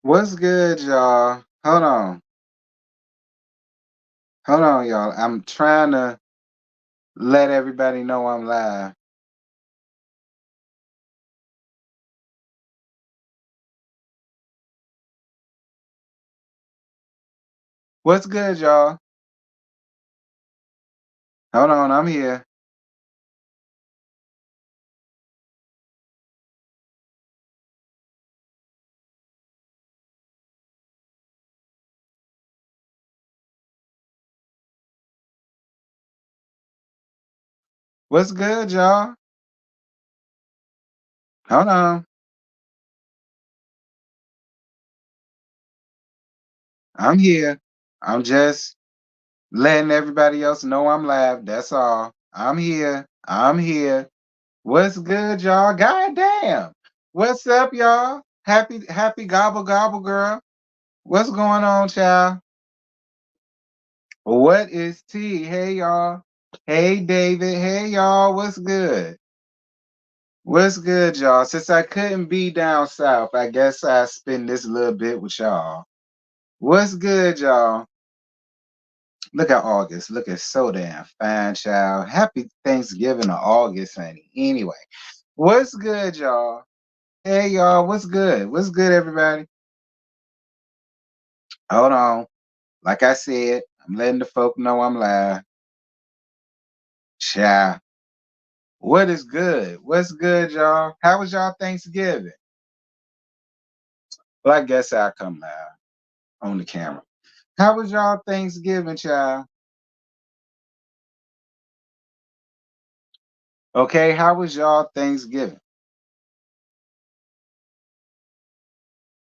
What's good, y'all? Hold on. Hold on, y'all. I'm trying to let everybody know I'm live. What's good, y'all? Hold on, I'm here. What's good, y'all? Hold on. I'm here. I'm just letting everybody else know I'm live. That's all. I'm here. I'm here. What's good, y'all? God damn. What's up, y'all? Happy gobble gobble girl. What's going on, child? What is T? Hey, y'all. Hey, David. Hey, y'all. What's good? What's good, y'all? Since I couldn't be down south, I guess I spend this little bit with y'all. What's good, y'all? Look at August. Look at so damn fine, child. Happy Thanksgiving to August, honey. Anyway, what's good, y'all? Hey, y'all. What's good? What's good, everybody? Hold on. Like I said, I'm letting the folk know I'm live. Child. What is good? What's good, y'all? How was y'all Thanksgiving? Well, I guess I'll come live on the camera. How was y'all Thanksgiving, child? Okay, how was y'all Thanksgiving?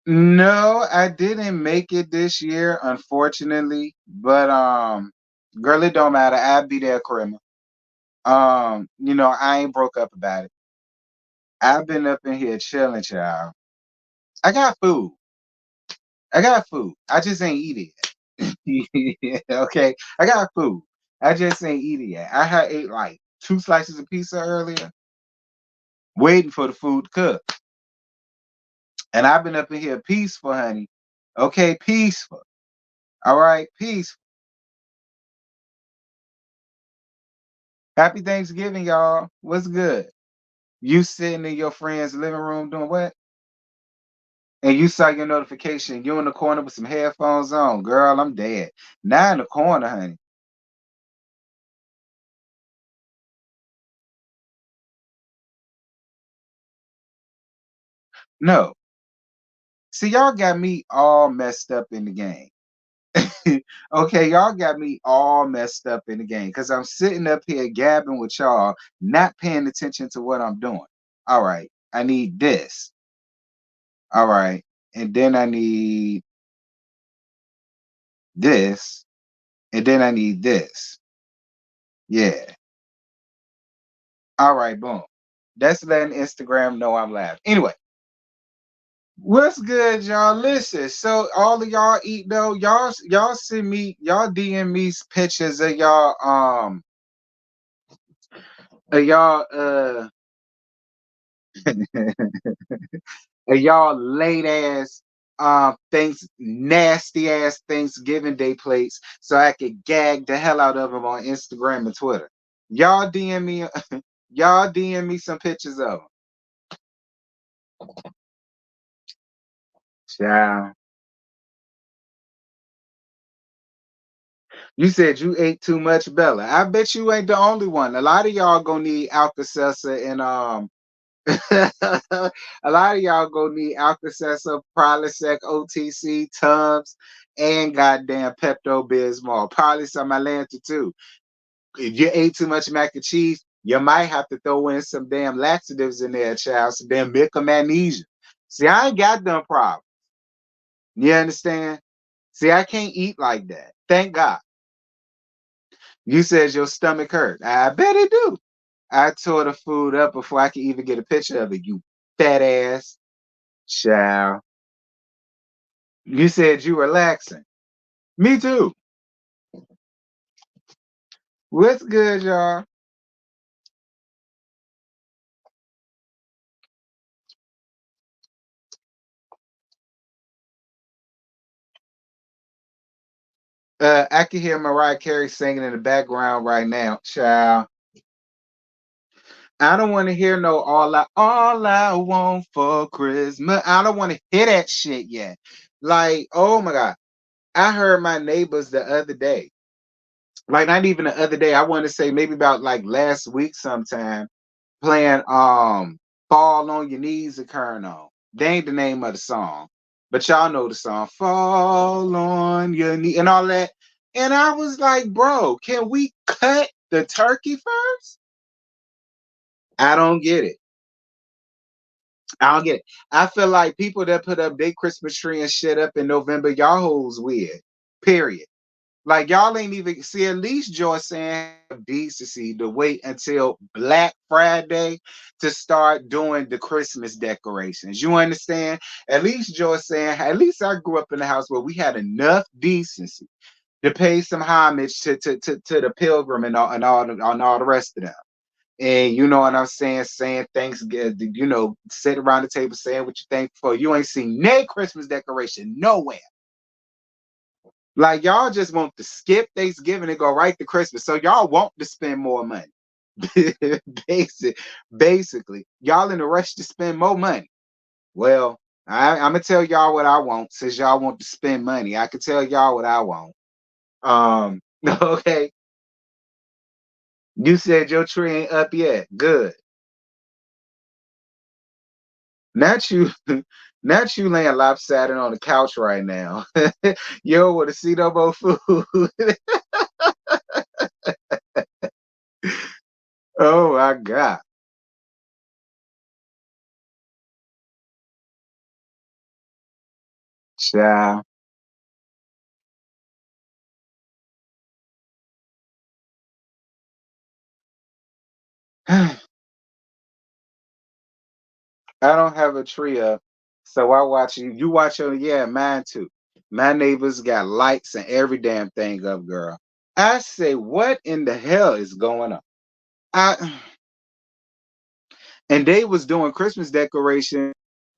No, I didn't make it this year, unfortunately. But girl, it don't matter. I'll be there, Karima. I ain't broke up about it. I've been up in here chilling, child. I got food. I got food. I just ain't eat it. Okay. I got food. I just ain't eat it yet. I had ate like 2 slices of pizza earlier, waiting for the food to cook. And I've been up in here peaceful, honey. Okay, peaceful. All right, peaceful. Happy Thanksgiving, y'all. What's good? You sitting in your friend's living room doing what? And you saw your notification. You in the corner with some headphones on. Girl, I'm dead. Now in the corner, honey. No. See, y'all got me all messed up in the game. Okay, y'all got me all messed up in the game because I'm sitting up here gabbing with y'all, not paying attention to what I'm doing. All right, I need this. All right, and then I need this, and then I need this. Yeah. All right, boom. That's letting Instagram know I'm live. Anyway, what's good, y'all? Listen, so all of y'all eat though. Y'all send me, y'all DM me pictures of y'all of y'all late ass nasty ass Thanksgiving Day plates so I could gag the hell out of them on Instagram and Twitter. Y'all DM me y'all DM me some pictures of them. Child. You said you ate too much, Bella. I bet you ain't the only one. A lot of y'all gonna need Alka-Seltzer and a lot of y'all gonna need Alka-Seltzer, Prilosec, OTC, Tums, and goddamn Pepto Bismol. Probably some Atlanta too. If you ate too much mac and cheese, you might have to throw in some damn laxatives in there, child. Some damn magnesia. See, I ain't got them problems. You understand? See, I can't eat like that. Thank God. You said your stomach hurt. I bet it do. I tore the food up before I could even get a picture of it, you fat ass. Child. You said you relaxing. Me too. What's good, y'all? I can hear Mariah Carey singing in the background right now, child. I don't want to hear no all I want for Christmas. I don't want to hear that shit yet. Like, oh my God. I heard my neighbors the other day. Like not even the other day. I want to say maybe about like last week sometime playing Fall on Your Knees occurring on. They ain't the name of the song. But y'all know the song. Fall on your knee and all that. And I was like, bro, can we cut the turkey first? I don't get it. I don't get it. I feel like people that put up their Christmas tree and shit up in November, y'all hoes weird. Period. Like y'all ain't even see at least Joy saying have decency to wait until Black Friday to start doing the Christmas decorations. You understand? At least Joy saying at least I grew up in a house where we had enough decency to pay some homage to the pilgrim and all the rest of them. And you know what I'm saying? Saying thanks, sit around the table saying what you thankful for. You ain't seen no Christmas decoration nowhere. Like y'all just want to skip Thanksgiving and go right to Christmas. So y'all want to spend more money. Basically, y'all in a rush to spend more money. Well, I'm gonna tell y'all what I want since y'all want to spend money. I can tell y'all what I want. Okay. You said your tree ain't up yet. Good. Not you, not you laying lopsided on the couch right now. You don't want to see no more food. Oh my God. Child. I don't have a tree up, so I watch you. You watch your yeah, mine too. My neighbors got lights and every damn thing up, girl. I say, what in the hell is going on? I and they was doing Christmas decoration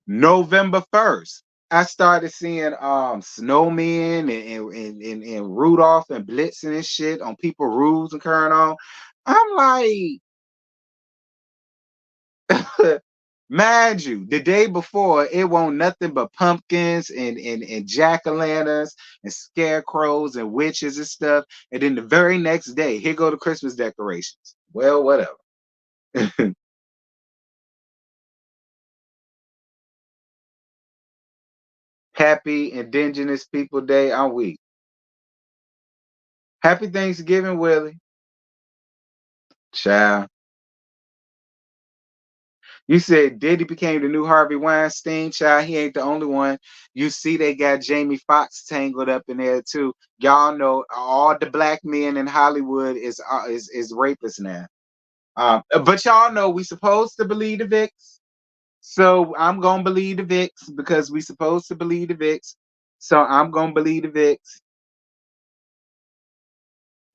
November 1st. I started seeing snowmen and Rudolph and Blitzen and shit on people roofs and carrying on. I'm like, mind you, the day before it won't nothing but pumpkins and jack-o'-lanterns and scarecrows and witches and stuff. And then the very next day, here go the Christmas decorations. Well, whatever. Happy Indigenous People Day. I'm weak. Happy Thanksgiving, Willie. Child. You said Diddy became the new Harvey Weinstein. Child, he ain't the only one. You see, they got Jamie Foxx tangled up in there too. Y'all know all the black men in Hollywood is rapists now. But y'all know we supposed to believe the Vicks. So I'm gonna believe the Vicks because we supposed to believe the Vicks. So I'm gonna believe the Vicks.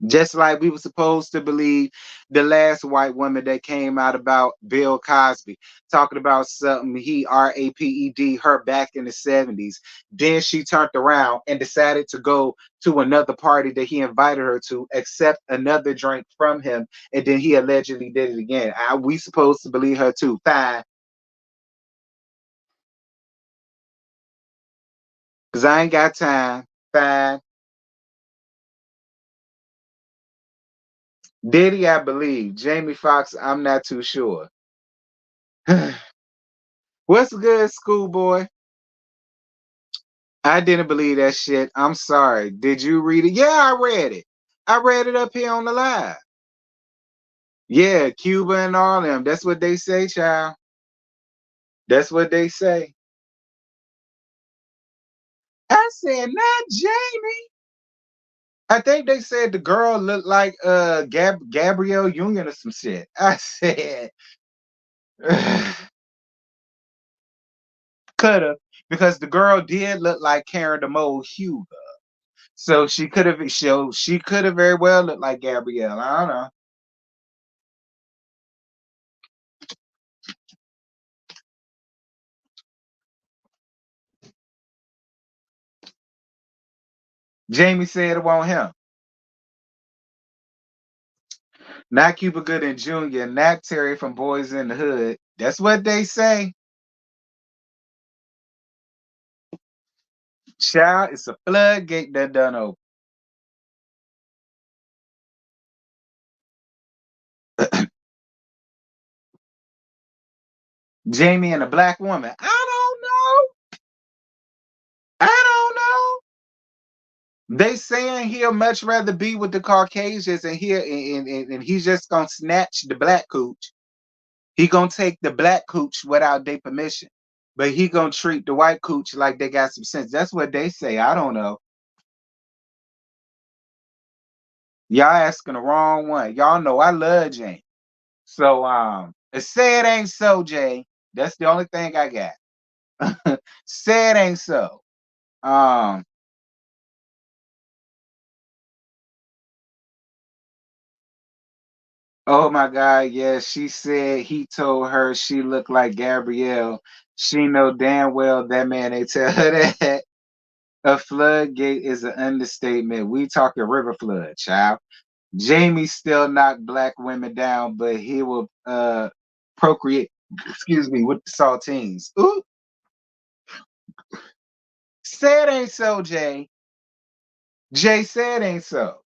Just like we were supposed to believe the last white woman that came out about Bill Cosby, talking about something he raped her back in the 70s. Then she turned around and decided to go to another party that he invited her to, accept another drink from him, and then he allegedly did it again. We supposed to believe her too. Fine. Because I ain't got time. Fine. Diddy, I believe. Jamie Foxx, I'm not too sure. What's good, schoolboy? I didn't believe that shit. I'm sorry. Did you read it? Yeah, I read it. I read it up here on the live. Yeah, Cuba and all them. That's what they say, child. That's what they say. I said, not Jamie. I think they said the girl looked like Gabrielle Union or some shit. I said could have because the girl did look like Karen the Mole Hugo. So she could have very well looked like Gabrielle. I don't know. Jamie said it won't him. Not Cuba Gooding Jr., not Terry from Boys in the Hood. That's what they say. Child, it's a floodgate that done open. Jamie and a black woman. I don't know. I don't know. They saying he'll much rather be with the Caucasians and and he's just gonna snatch the black cooch. He gonna take the black cooch without their permission. But he gonna treat the white cooch like they got some sense. That's what they say. I don't know. Y'all asking the wrong one. Y'all know I love Jane. So say it ain't so, Jay. That's the only thing I got. Say it ain't so. Um, oh my God, yeah, she said he told her she looked like Gabrielle. She know damn well that man ain't tell her that. A floodgate is an understatement. We talking river flood, child. Jamie still knock black women down, but he will procreate, excuse me, with the saltines. Ooh, said ain't so, Jay. Jay said ain't so.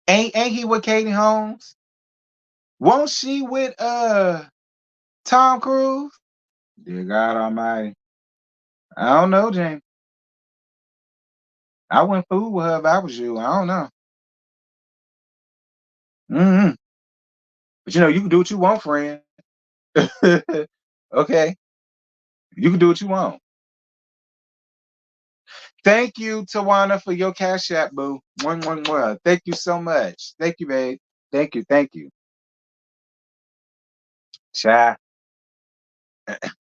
Ain't he with Katie Holmes? Won't she with Tom Cruise? Dear God Almighty. I don't know, Jamie. I wouldn't fool with her if I was you. I don't know. Hmm. But you can do what you want, friend. Okay. You can do what you want. Thank you, Tawana, for your cash app, boo. One. Thank you so much. Thank you, babe. Thank you. Thank you. Chat.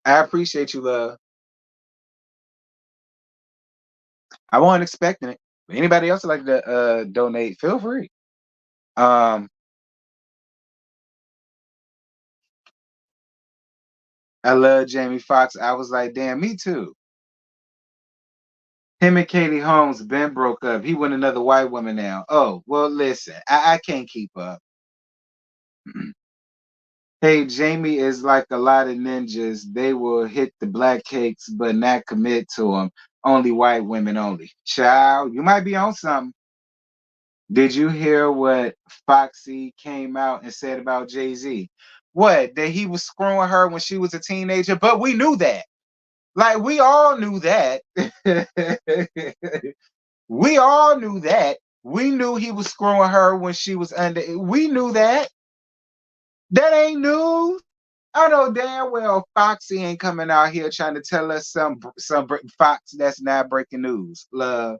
I appreciate you, love. I wasn't expecting it. But anybody else would like to donate, feel free. Um, I love Jamie Foxx. I was like, damn, me too. Him and Katie Holmes been broke up. He with another white woman now. Oh, well, listen, I can't keep up. Hey, Jamie is like a lot of ninjas. They will hit the black cakes, but not commit to them. Only white women only. Child, you might be on something. Did you hear what Foxy came out and said about Jay-Z? What? That he was screwing her when she was a teenager? But we knew that. Like, we all knew that. We all knew that. We knew he was screwing her when she was under. We knew that. That ain't news. I know damn well Foxy ain't coming out here trying to tell us some Fox that's not breaking news. Love,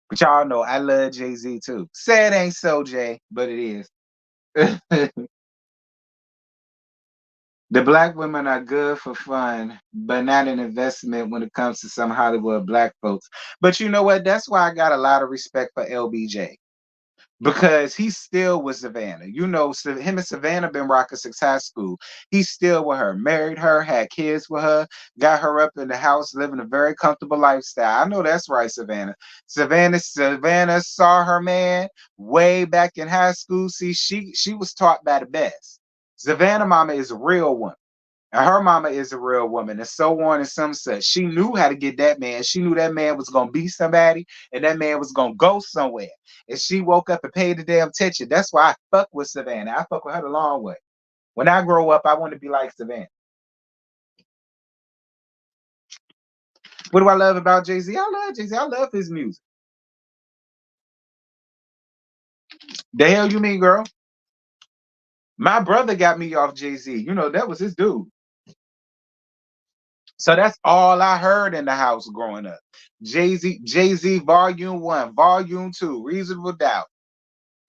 but y'all know I love Jay-Z too. Say it ain't so, Jay, but it is. The black women are good for fun, but not an investment when it comes to some Hollywood black folks. But you know what? That's why I got a lot of respect for LBJ. Because he still was Savannah. Him and Savannah been rocking since high school. He's still with her, married her, had kids with her, got her up in the house, living a very comfortable lifestyle. I know that's right, Savannah. Savannah saw her man way back in high school. See, she was taught by the best. Savannah mama is a real one. And her mama is a real woman, and so on and some such. She knew how to get that man. She knew that man was gonna be somebody, and that man was gonna go somewhere. And she woke up and paid the damn attention. That's why I fuck with Savannah. I fuck with her the long way. When I grow up, I want to be like Savannah. What do I love about Jay-Z? I love Jay-Z. I love his music. The hell you mean, girl? My brother got me off Jay-Z. That was his dude. So that's all I heard in the house growing up. Jay-Z Volume 1, Volume 2, Reasonable Doubt.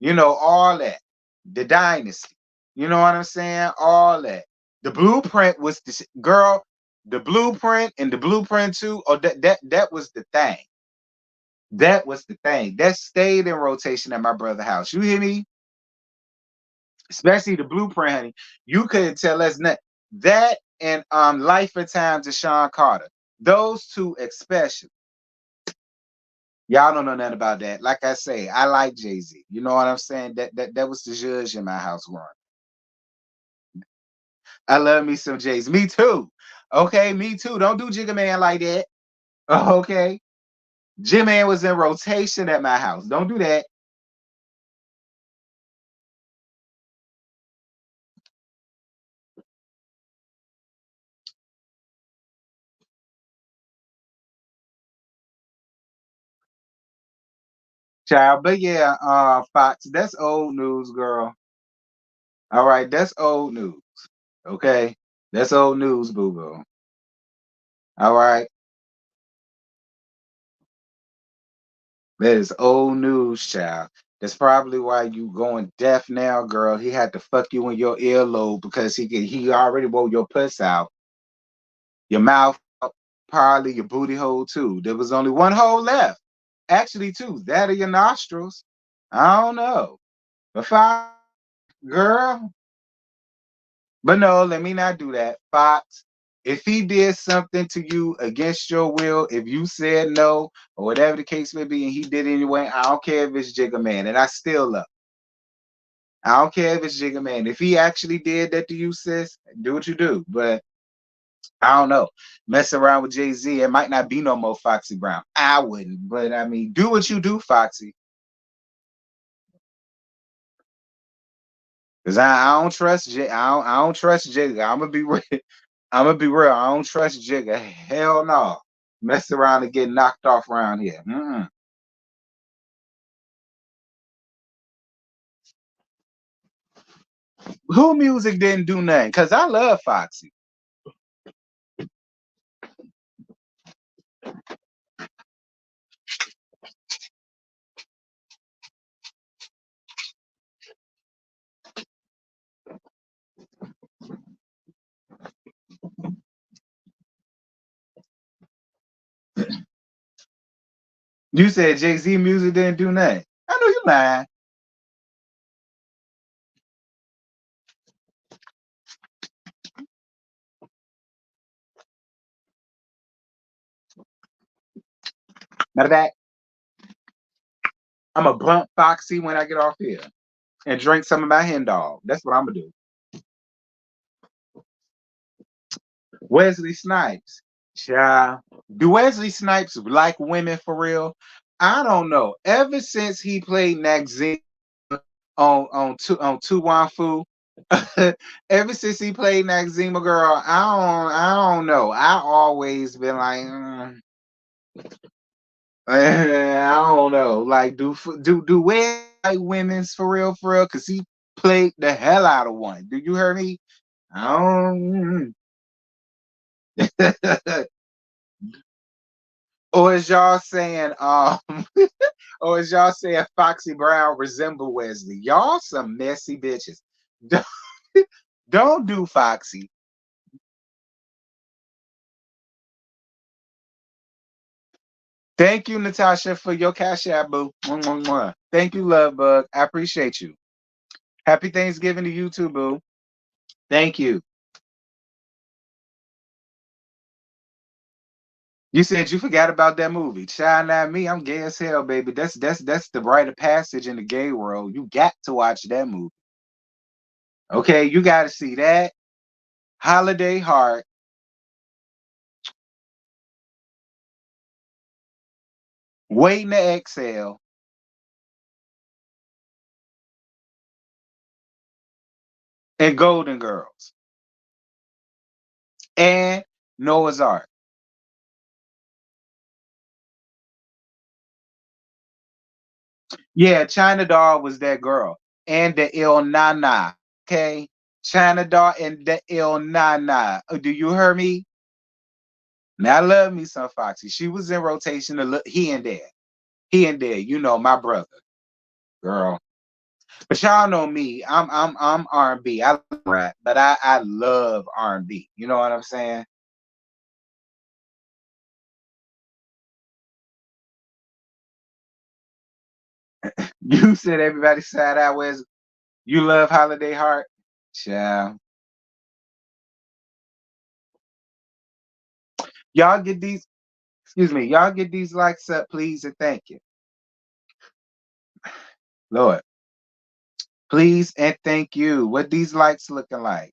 All that. The Dynasty. You know what I'm saying? All that. The Blueprint was the girl. The Blueprint and the Blueprint 2. Oh, that was the thing. That was the thing. That stayed in rotation at my brother's house. You hear me? Especially the Blueprint, honey. You couldn't tell us nothing. That and Life and Times of Sean Carter. Those two especially. Y'all don't know nothing about that. Like I say, I like Jay-Z. You know what I'm saying? That was the judge in my house growing. I love me some Jay-Z. Me too. Okay, me too. Don't do Jigga Man like that. Okay. Jim Man was in rotation at my house. Don't do that. Child. But yeah, Fox, that's old news, girl. All right, that's old news. Okay. That's old news, boo boo. All right. That is old news, child. That's probably why you going deaf now, girl. He had to fuck you in your earlobe because he already wore your puss out, your mouth out, probably your booty hole too. There was only one hole left. Actually, two. That or your nostrils. I don't know. But Fox, girl. But no, let me not do that. Fox, if he did something to you against your will, if you said no, or whatever the case may be, and he did anyway, I don't care if it's Jigga Man, and I still love. I don't care if it's Jigga Man. If he actually did that to you, sis, do what you do. But I don't know. Mess around with Jay-Z, it might not be no more Foxy Brown. I wouldn't, but I mean, do what you do, Foxy. Cause I don't trust I don't trust Jigga. I'm gonna be real. I'm gonna be real. I don't trust Jigga. Hell no. Mess around and get knocked off around here. Mm-mm. Who music didn't do nothing? Cause I love Foxy. You said Jay-Z music didn't do nothing. I know you lying. Matter of fact, I'm gonna bump Foxy when I get off here and drink some of my hen dog. That's what I'm gonna do. Wesley Snipes. Yeah. Do Wesley Snipes like women for real? I don't know. Ever since he played Naxim on Tu Wan Fu, ever since he played Naxima girl, I don't know. I always been like, I don't know. Like, do Wes like women's for real? Cause he played the hell out of one. Do you hear me? I don't. Or is y'all saying or is y'all saying Foxy Brown resemble Wesley? Y'all some messy bitches. Don't, don't do Foxy. Thank you, Natasha, for your cash app, boo. Mwah, mwah, mwah. Thank you, love bug. I appreciate you. Happy Thanksgiving to you too, boo. Thank you. You said you forgot about that movie. Child, not me. I'm gay as hell, baby. That's the rite of passage in the gay world. You got to watch that movie. Okay, you got to see that. Holiday Heart, Waiting to Exhale, and Golden Girls, and Noah's Ark. Yeah, China Doll was that girl, and the Il Nana. Okay, China Doll and the Il Nana. Do you hear me? Now I love me some Foxy. She was in rotation. To look, he and there. You know my brother, girl. But y'all know me. I'm R&B. I love rap, but I love R&B. You know what I'm saying? You said everybody side out was you love Holiday Heart. Child. Y'all get these, excuse me, y'all get these likes up, please, and thank you. Lord, please and thank you. What these likes looking like?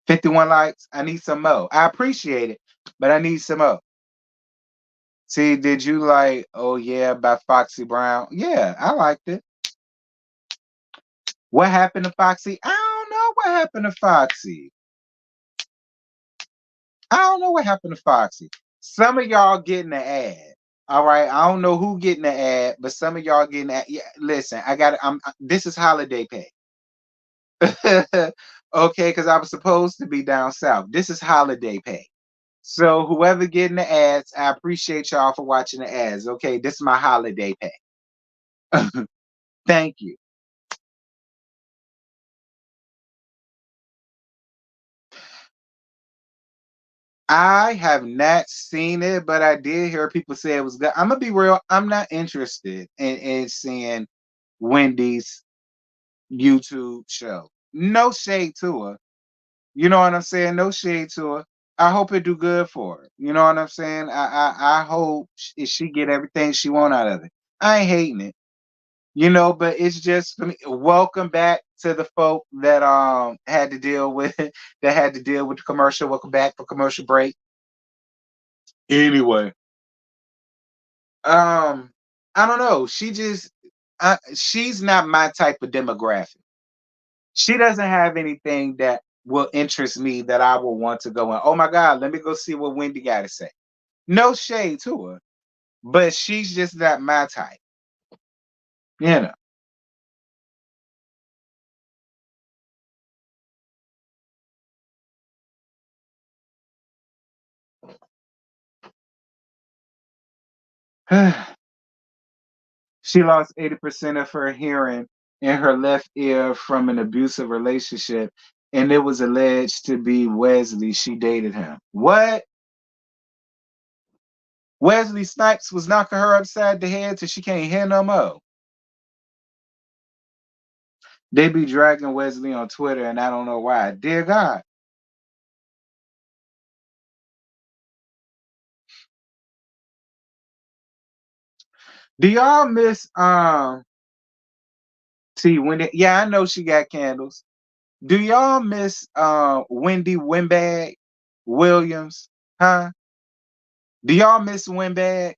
51 likes. I need some more. I appreciate it, but I need some more. See, did you like, oh yeah, by Foxy Brown? Yeah, I liked it. What happened to Foxy? I don't know what happened to Foxy. I don't know what happened to Foxy. Some of y'all getting the ad. All right. I don't know who getting the ad, but some of y'all getting that. Yeah, listen, I got this is holiday pay. Okay, because I was supposed to be down south. This is holiday pay. So whoever getting the ads, I appreciate y'all for watching the ads. Okay, this is my holiday pay. Thank you. I have not seen it, but I did hear people say it was good. I'm gonna be real. I'm not interested in seeing Wendy's YouTube show. No shade to her. You know what I'm saying? No shade to her. I hope it do good for her. You know what I'm saying? I hope she get everything she want out of it. I ain't hating it. You know, but it's just for me. Welcome back to the folk that had to deal with that had to deal with the commercial. Welcome back for commercial break. Anyway, um, I don't know. She's not my type of demographic. She doesn't have anything that will interest me that I will want to go in. Oh my God, let me go see what Wendy got to say. No shade to her, but she's just not my type. You know. She lost 80% of her hearing in her left ear from an abusive relationship, and it was alleged to be Wesley. She dated him. What? Wesley Snipes was knocking her upside the head till she can't hear no more. They be dragging Wesley on Twitter, and I don't know why. Dear God. Do y'all miss see Wendy? Yeah, I know she got candles. Do y'all miss Wendy Winbag Williams? Huh? Do y'all miss Winbag?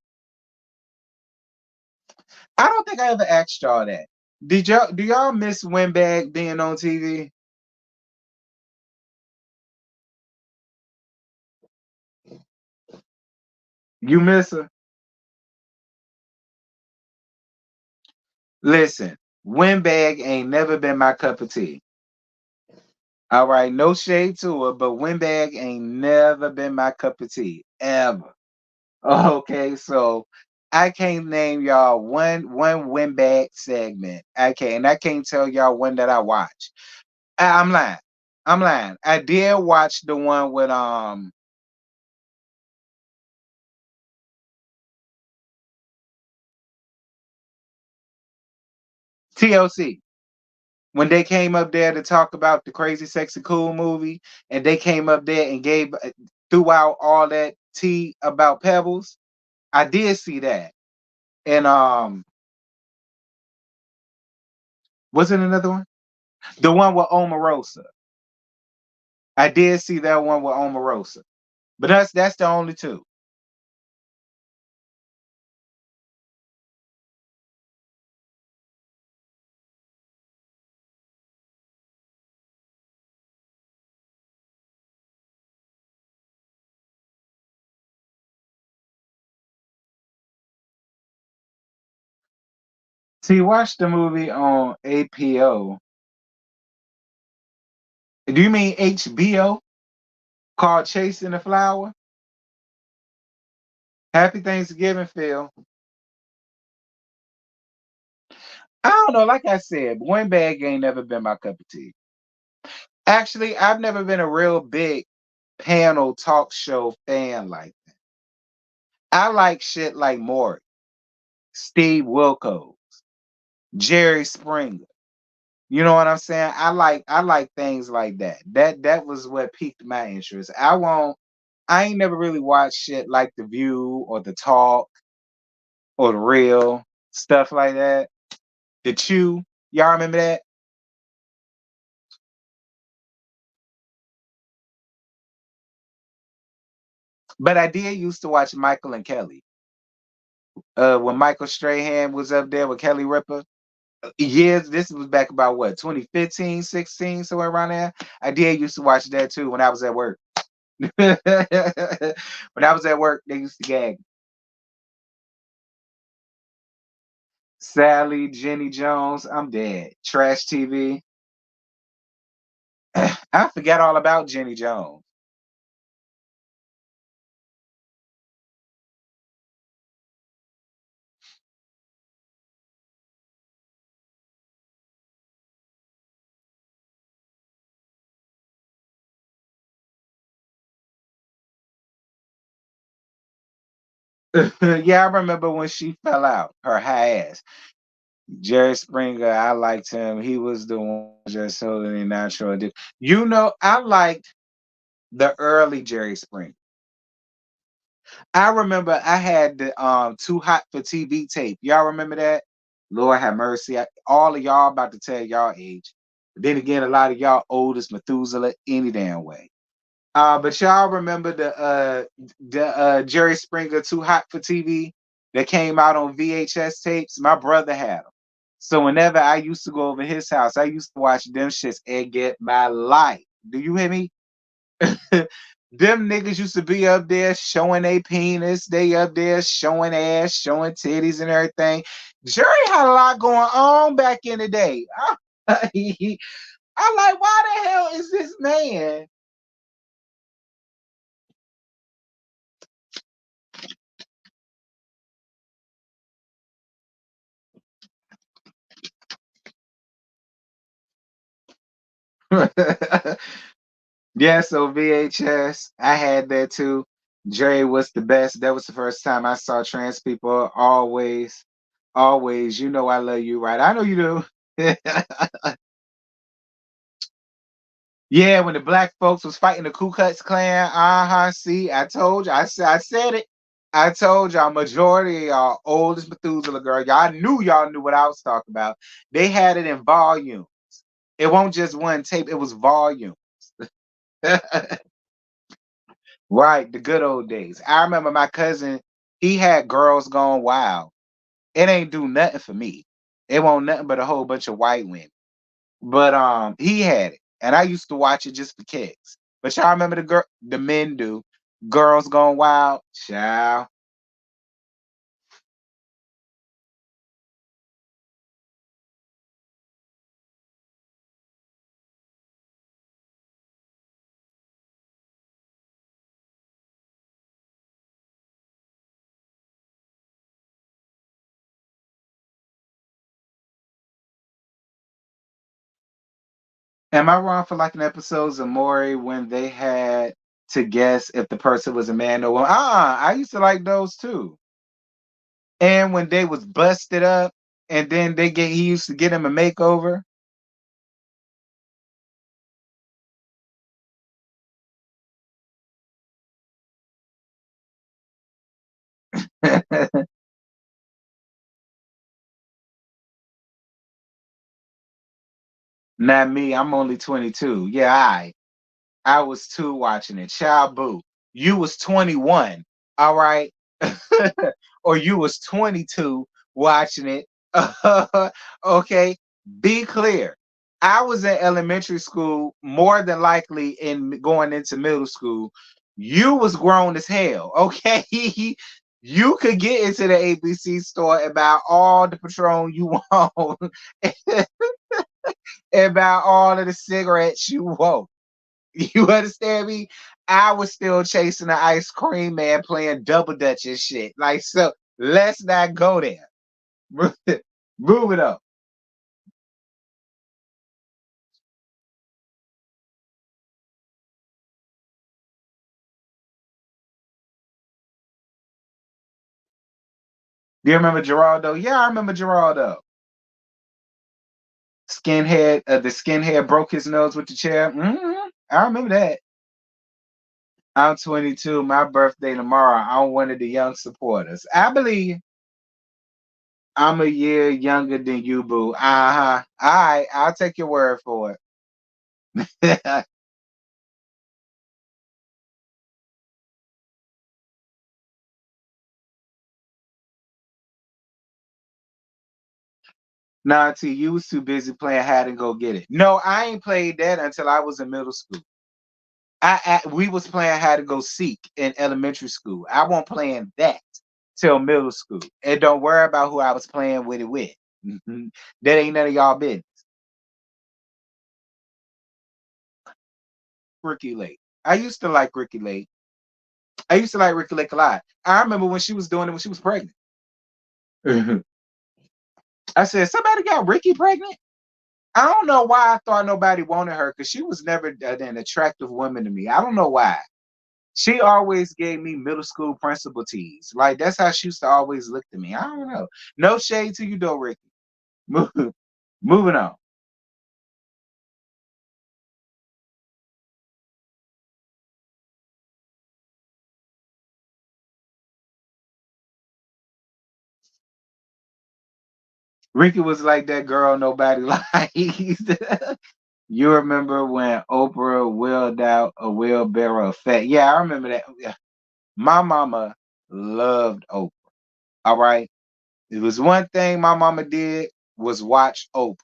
I don't think I ever asked y'all that. Do y'all miss Winbag being on TV? You miss her? Listen, Winbag ain't never been my cup of tea. All right, no shade to her, but Winbag ain't never been my cup of tea ever. Okay, so I can't name y'all one Winbag segment. I can't, and I can't tell y'all one that I watch. I'm lying. I'm lying. I did watch the one with TLC. When they came up there to talk about the Crazy Sexy Cool movie, and they came up there and gave threw out all that tea about Pebbles. I did see that, and was it another one? The one with Omarosa. I did see that one with Omarosa, but that's the only two. See, watch the movie on APO. Do you mean HBO? Called Chasing the Flower. Happy Thanksgiving, Phil. I don't know. Like I said, Winbag ain't never been my cup of tea. Actually, I've never been a real big panel talk show fan like that. I like shit like Maury, Steve Wilkos, Jerry Springer. You know what I'm saying? I like things like that. That was what piqued my interest. I ain't never really watched shit like The View or The Talk or The Real, stuff like that. The Chew, y'all remember that? But I did used to watch Michael and Kelly. When Michael Strahan was up there with Kelly Ripa. Years, this was back about what, 2015, 16, somewhere around there. I did used to watch that too when I was at work. When I was at work, they used to gag Sally, Jenny Jones. I'm dead. Trash TV. I forgot all about Jenny Jones. Yeah, I remember when she fell out, her high ass. Jerry Springer, I liked him. He was the one just holding a natural. You know, I liked the early Jerry Springer. I remember I had the Too Hot for TV tape. Y'all remember that? Lord have mercy. All of y'all about to tell y'all age. But then again, a lot of y'all old as Methuselah any damn way. But y'all remember the Jerry Springer Too Hot for TV that came out on VHS tapes? My brother had them. So whenever I used to go over his house, I used to watch them shits and get my life. Do you hear me? Them niggas used to be up there showing a penis. They up there showing ass, showing titties and everything. Jerry had a lot going on back in the day. I'm like, why the hell is this man? Yeah, so VHS, I had that too. Jerry was the best. That was the first time I saw trans people. Always, always, you know I love you, right? I know you do. Yeah, when the black folks was fighting the Ku Klux Klan, uh-huh. See, I told you, I said it. I told y'all, majority of y'all old as Methuselah girl. Y'all knew what I was talking about. They had it in volume. It won't just one tape, it was volume. Right, the good old days. I remember my cousin, he had Girls Gone Wild. It ain't do nothing for me. It won't nothing but a whole bunch of white women. But he had it, and I used to watch it just for kicks. But y'all remember the men do Girls Gone Wild, child. Am I wrong for liking episodes of Maury when they had to guess if the person was a man or woman? I used to like those too. And when they was busted up, and then he used to get him a makeover. Not me. I'm only 22. Yeah, I was two watching it. Child boo. You was 21. All right. Or you was 22 watching it. Okay. Be clear. I was in elementary school, more than likely in going into middle school. You was grown as hell. Okay. You could get into the ABC store and buy all the Patron you want and buy all of the cigarettes you want. You understand me? I was still chasing the ice cream man playing double dutch and shit. Like, so let's not go there. Move it up. Do you remember Geraldo? Yeah, I remember Geraldo. The skinhead broke his nose with the chair. I remember that. I'm 22. My birthday tomorrow. I'm one of the young supporters. I believe I'm a year younger than you, boo. Uh-huh. All right, I'll take your word for it. Nah, T, you was too busy playing hide and go get it. No, I ain't played that until I was in middle school. We was playing hide and go seek in elementary school. I wasn't playing that till middle school. And don't worry about who I was playing with it with. That ain't none of y'all business. Ricky Lake. I used to like Ricky Lake. I used to like Ricky Lake a lot. I remember when she was doing it when she was pregnant. I said, somebody got Ricky pregnant? I don't know why I thought nobody wanted her because she was never an attractive woman to me. I don't know why. She always gave me middle school principal tease. Like that's how she used to always look to me. I don't know. No shade to you though, Ricky. Moving on. Ricky was like that girl nobody liked. You remember when Oprah wheeled out a wheelbarrow of fat? Yeah, I remember that. Yeah. My mama loved Oprah. All right. It was one thing my mama did was watch Oprah.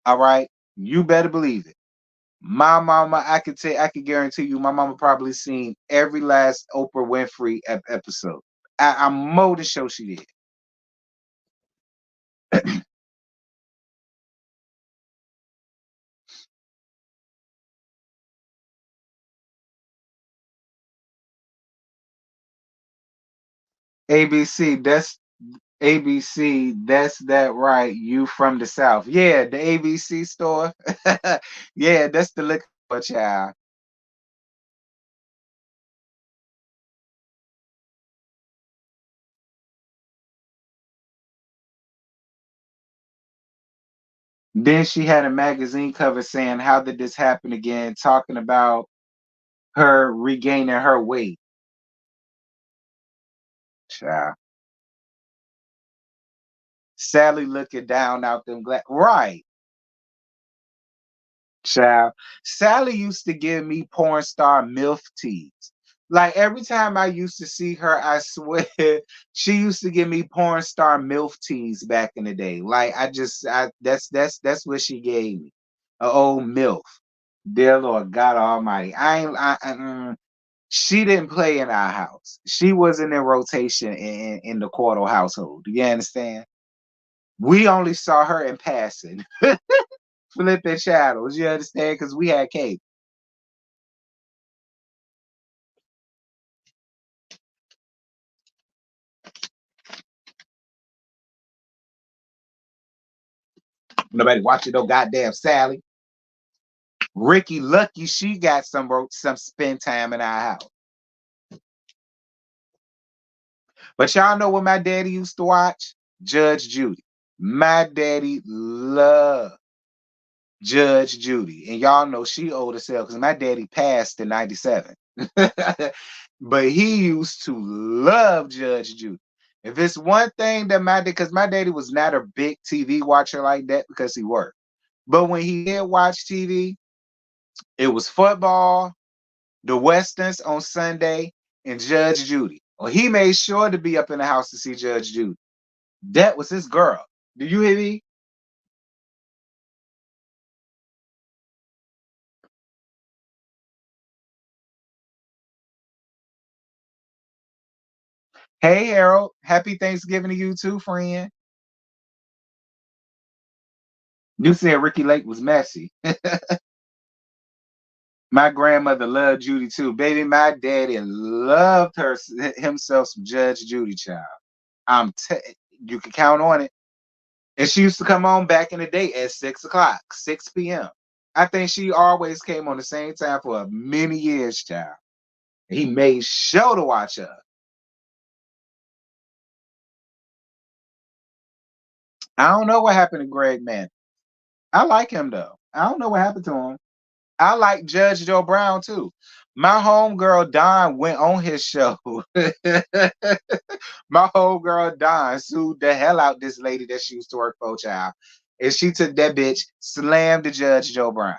All right. You better believe it. My mama, I could guarantee you, my mama probably seen every last Oprah Winfrey episode. I'm more than sure she did. ABC, that's ABC, that's that right. You from the South. Yeah, the ABC store. Yeah, that's the liquor store, child. Then she had a magazine cover saying, how did this happen again? Talking about her regaining her weight. Child. Sally looking down out them glass. Right. Child. Sally used to give me porn star MILF teas. Like every time I used to see her, I swear she used to give me porn star MILF teas back in the day. Like that's what she gave me. A old MILF. Dear Lord God Almighty. She didn't play in our house. She wasn't in rotation in the Quarto household. Do you understand? We only saw her in passing. Flipping shadows. You understand? Because we had cable. Nobody watching no goddamn Sally. Ricky lucky she got some spend time in our house. But y'all know what my daddy used to watch? Judge Judy. My daddy loved Judge Judy. And y'all know she old as hell because my daddy passed in 97. But he used to love Judge Judy. If it's one thing that because my daddy was not a big TV watcher like that because he worked. But when he did watch TV, it was football, the Westerns on Sunday, and Judge Judy. Well, he made sure to be up in the house to see Judge Judy. That was his girl. Do you hear me? Hey, Harold. Happy Thanksgiving to you too, friend. You said Ricky Lake was messy. My grandmother loved Judy too. Baby, my daddy loved himself some Judge Judy, child. You can count on it. And she used to come on back in the day at 6 o'clock, 6 p.m. I think she always came on the same time for many years, child. He made sure to watch her. I don't know what happened to Greg, man. I like him though. I don't know what happened to him. I like Judge Joe Brown too. My homegirl Don went on his show. My homegirl Don sued the hell out this lady that she used to work for, child. And she took that bitch, slammed the Judge Joe Brown.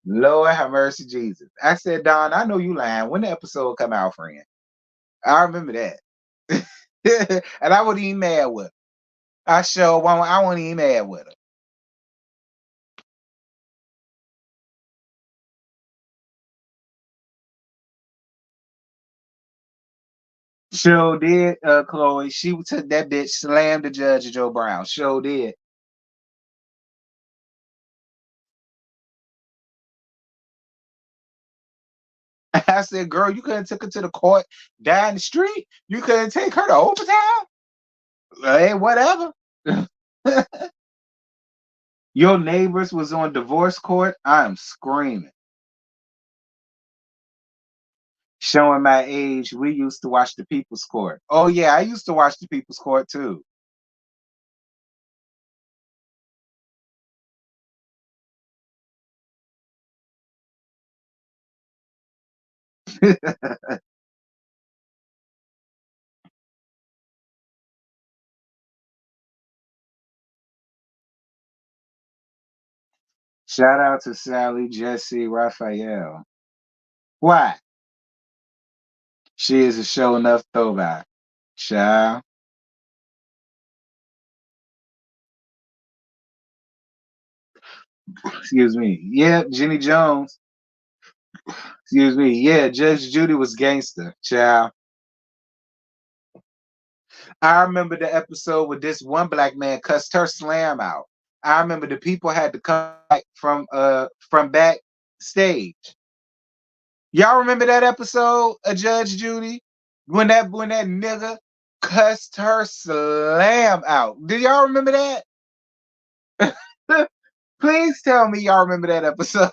Lord have mercy, Jesus. I said, Don, I know you lying. When the episode come out, friend? I remember that. And I wasn't even mad with her. I wasn't even mad with her. Sure did, Chloe. She took that bitch, slammed the Judge Joe Brown. Sure did. I said, girl, you couldn't take her to the court down the street. You couldn't take her to overtime. Hey, whatever. Your neighbors was on divorce court. I'm screaming. Showing my age, we used to watch the People's Court. Oh yeah, I used to watch the People's Court too. Shout out to Sally, Jesse, Raphael. Why? She is a show enough throwback. Child. Excuse me. Yeah, Jenny Jones. Excuse me. Yeah, Judge Judy was gangster. Child. I remember the episode where this one black man cussed her slam out. I remember the people had to come back from backstage. Y'all remember that episode of Judge Judy? When that nigga cussed her slam out. Do y'all remember that? Please tell me y'all remember that episode.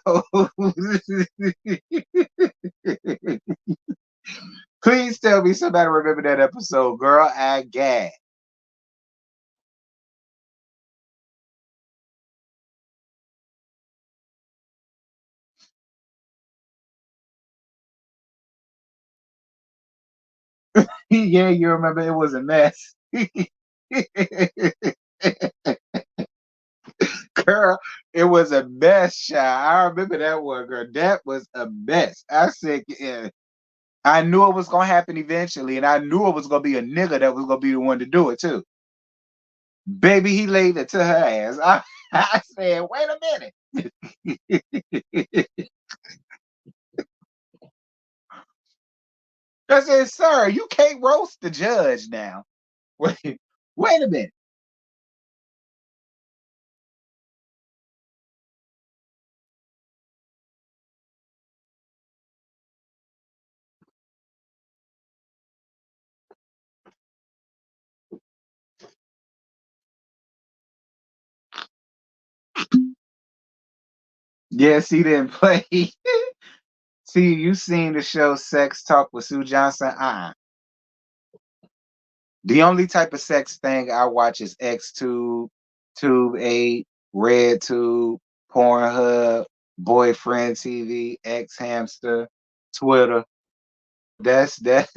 Please tell me somebody remember that episode, girl. I gag. Yeah, you remember it was a mess. Girl, it was a mess, child. I remember that one, girl. That was a mess. I said, yeah. I knew it was gonna happen eventually, and I knew it was gonna be a nigga that was gonna be the one to do it too. Baby, he laid it to her ass. I said, wait a minute. I said, sir, you can't roast the judge now. Wait a minute. Yes, he didn't play. See, you seen the show Sex Talk with Sue Johnson? The only type of sex thing I watch is XTube, Tube 8, RedTube, Pornhub, Boyfriend TV, X Hamster, Twitter. That's that.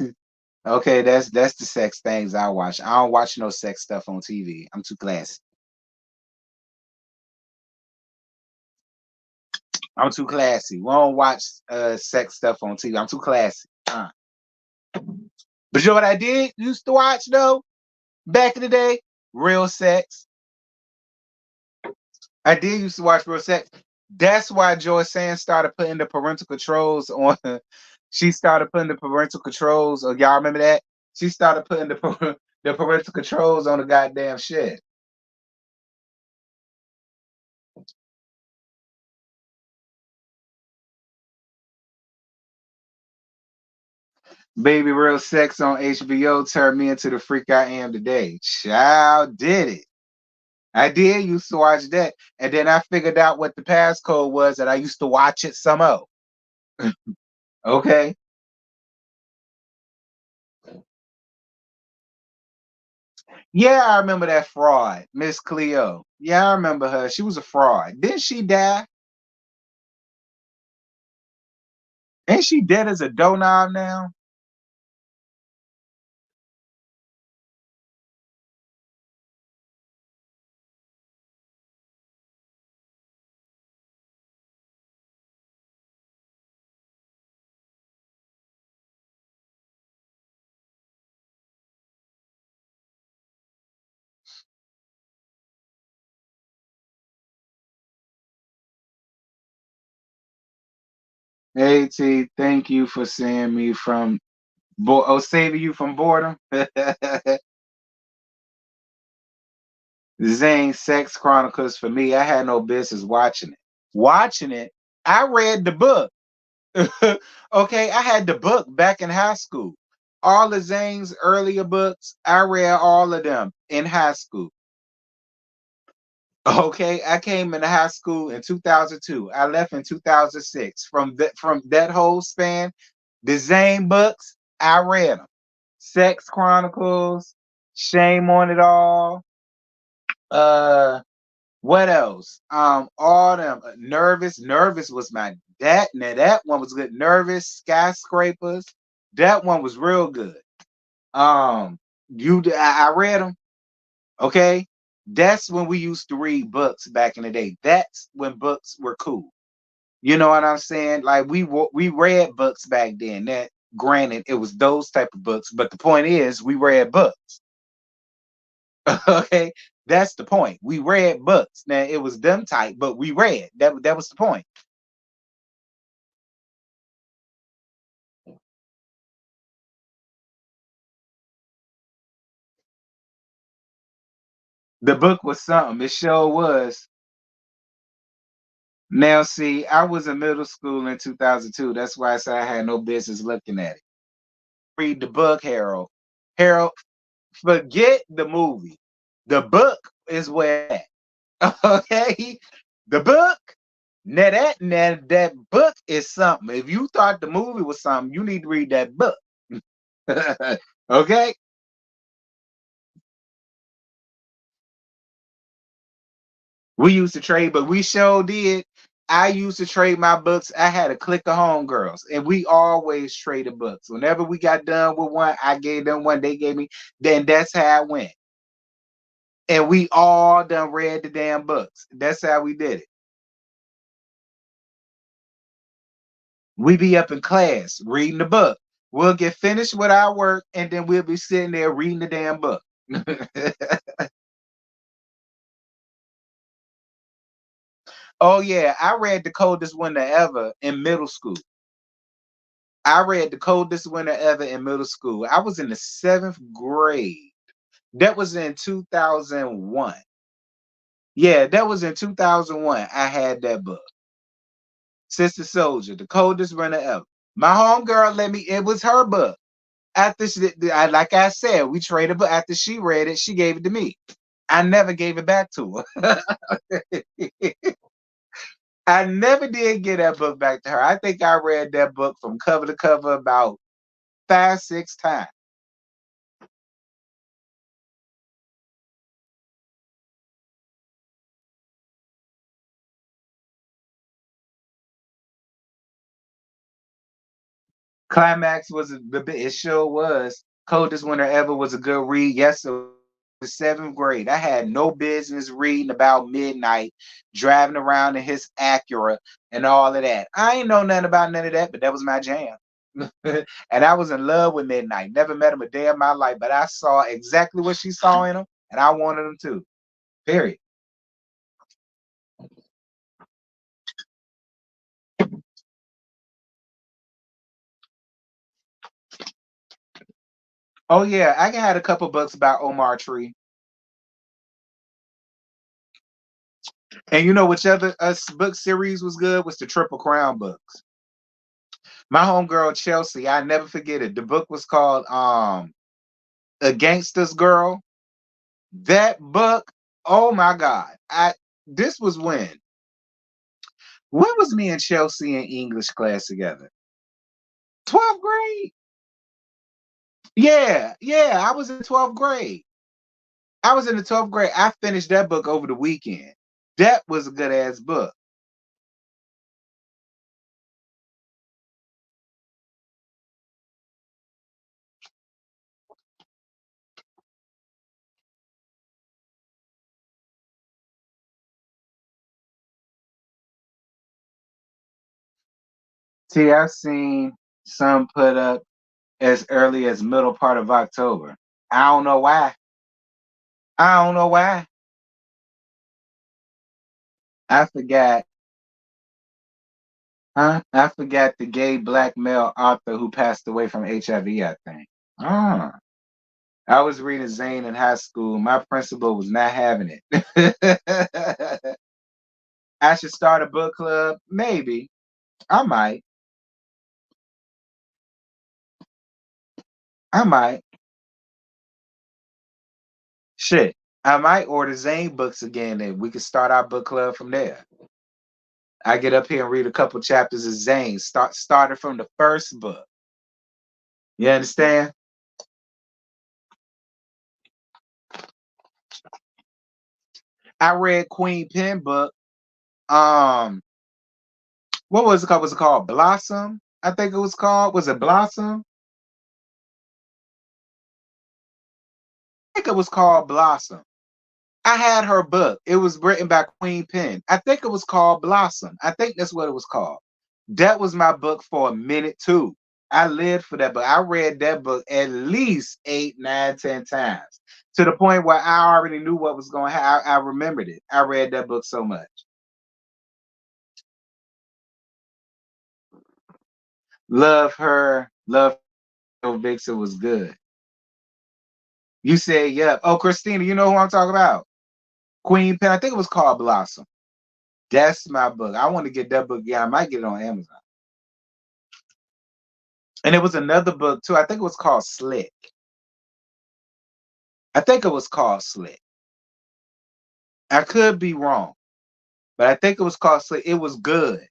Okay, that's the sex things I watch. I don't watch no sex stuff on TV. I'm too classy. I'm too classy. We don't watch sex stuff on TV. I'm too classy. But you know what I did used to watch though? Back in the day? Real sex. I did used to watch real sex. That's why Joy Sand started putting the parental controls on. She started putting the parental controls. Oh, y'all remember that? She started putting the parental controls on the goddamn shit. Baby Real Sex on HBO turned me into the freak I am today. Child did it. I did used to watch that. And then I figured out what the passcode was and I used to watch it some more. Okay. Yeah, I remember that fraud, Miss Cleo. Yeah, I remember her. She was a fraud. Didn't she die? Ain't she dead as a doorknob now? Hey T, thank you for seeing me from saving you from boredom. Zane Sex Chronicles for me. I had no business watching it. Watching it, I read the book. Okay, I had the book back in high school. All of Zane's earlier books, I read all of them in high school. Okay, I came into high school in 2002. I left in 2006. From that whole span, the Zane books, I read them. Sex Chronicles, Shame on It All. Uh, what else? All them. Nervous was my that. Now that one was good. Nervous, Skyscrapers. That one was real good. I read them. Okay, that's when we used to read books back in the day. That's when books were cool. You know what I'm saying? Like we read books back then. That granted, it was those type of books, but the point is, we read books. Okay, that's the point. We read books. Now it was them type, but we read. That was the point. The book was something. It sure was. Now, see, I was in middle school in 2002. That's why I said I had no business looking at it. Read the book, Harold. Harold, forget the movie. The book is where at. Okay? The book. Now that book is something. If you thought the movie was something, you need to read that book. Okay? We used to trade, but we sure did. I used to trade my books. I had a clique of homegirls, and we always traded books. Whenever we got done with one, I gave them one, they gave me. Then that's how it went. And we all done read the damn books. That's how we did it. We be up in class reading the book. We'll get finished with our work, and then we'll be sitting there reading the damn book. Oh yeah, I read the coldest winter ever in middle school. I read the coldest winter ever in middle school. I was in the seventh grade. That was in 2001. Yeah, that was in 2001. I had that book. Sister Soldier, the coldest winter ever. My homegirl let me, it was her book. After like I said, we traded, but after she read it, she gave it to me. I never gave it back to her. I never did get that book back to her. I think I read that book from cover to cover about 5, 6 times. Climax was it sure was. Coldest winter ever was a good read. Yes, it was seventh grade. I had no business reading about midnight, driving around in his Acura and all of that. I ain't know nothing about none of that, but that was my jam. And I was in love with Midnight. Never met him a day in my life, but I saw exactly what she saw in him, and I wanted him too. Period. Oh yeah, I had a couple books about Omar Tree. And you know which other book series was good was the Triple Crown books. My homegirl Chelsea, I never forget it. The book was called A Gangster's Girl. That book, oh my God. I this was when was me and Chelsea in English class together? 12th grade? Yeah, yeah, I was in 12th grade. I was in the 12th grade. I finished that book over the weekend. That was a good ass book. See, I've seen some put up as early as middle part of October. I don't know why. I don't know why. I forgot. Huh? I forgot the gay black male author who passed away from HIV, I think. Ah. I was reading Zane in high school. My principal was not having it. I should start a book club? Maybe. I might. I might. Shit. I might order Zane books again and we could start our book club from there. I get up here and read a couple chapters of Zane. Started from the first book. You understand? I read Queen Pen book. Um, what was it called? Was it called Blossom? I think it was called. Was it Blossom? I think it was called Blossom. I had her book. It was written by Queen Pen. I think it was called Blossom. I think that's what it was called. That was my book for a minute too. I lived for that book. I read that book at least 8, 9, 10 times to the point where I already knew what was going to happen. I remembered it. I read that book so much. Love her. Love her. Vixen was good. You said, yep. Oh, Christina, you know who I'm talking about? Queen Pen. I think it was called Blossom. That's my book. I want to get that book. Yeah, I might get it on Amazon. And it was another book too. I think it was called Slick. I think it was called Slick. I could be wrong, but I think it was called Slick. It was good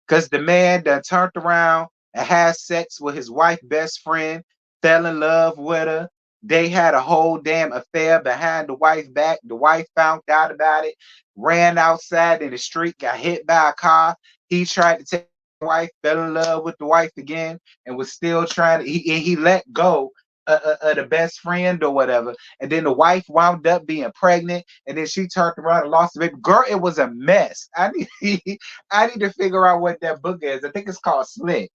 because the man that turned around and had sex with his wife, best friend, fell in love with her. They had a whole damn affair behind the wife's back. The wife found out about it, ran outside in the street, got hit by a car. He tried to take the wife, fell in love with the wife again, and was still trying to. He let go of the best friend or whatever. And then the wife wound up being pregnant, and then she turned around and lost the baby. Girl, it was a mess. I need to figure out what that book is. I think it's called Slick.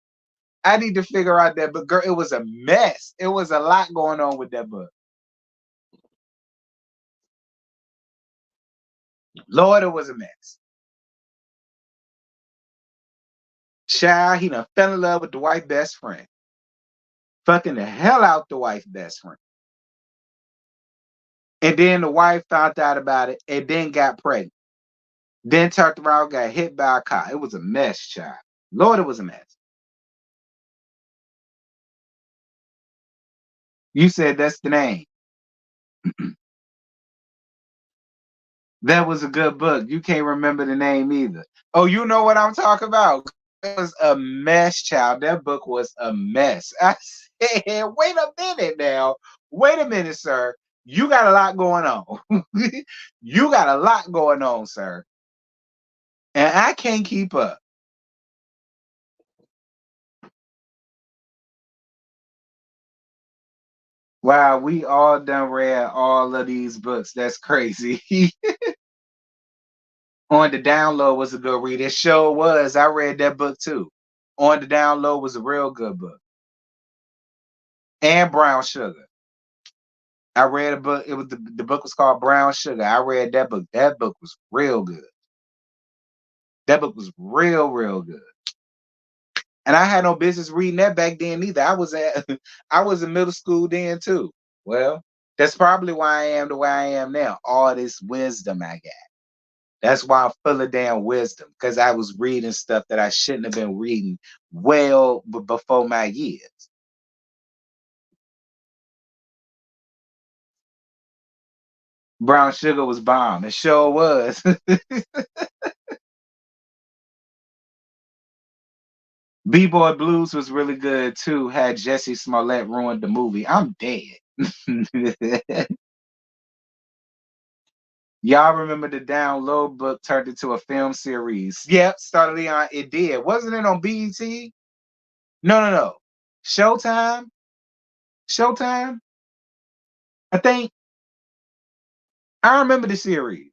I need to figure out that book. Girl, it was a mess. It was a lot going on with that book. Lord, it was a mess. Child, he done fell in love with the wife best friend. Fucking the hell out the wife best friend. And then the wife found out about it and then got pregnant. Then turned around, got hit by a car. It was a mess, child. Lord, it was a mess. You said that's the name. That was a good book. You can't remember the name either. Oh, you know what I'm talking about. It was a mess, child. That book was a mess. I said, wait a minute now. Wait a minute, sir. You got a lot going on. You got a lot going on, sir. And I can't keep up. Wow, we all done read all of these books. That's crazy. On the Download was a good read. It sure was. I read that book too. On the Download was a real good book. And Brown Sugar. I read a book. It was the book was called Brown Sugar. I read that book. That book was real good. That book was real good. And I had no business reading that back then either. I was at I was in middle school then too. Well, that's probably why I am the way I am now. All this wisdom I got. That's why I'm full of damn wisdom because I was reading stuff that I shouldn't have been reading well before my years. Brown Sugar was bomb. It sure was. B-Boy Blues was really good too. Had Jesse Smollett ruined the movie. I'm dead. Y'all remember the download book turned into a film series? Yep, Star Leon. It did. Wasn't it on BET? No, no, no. Showtime. Showtime. I think I remember the series.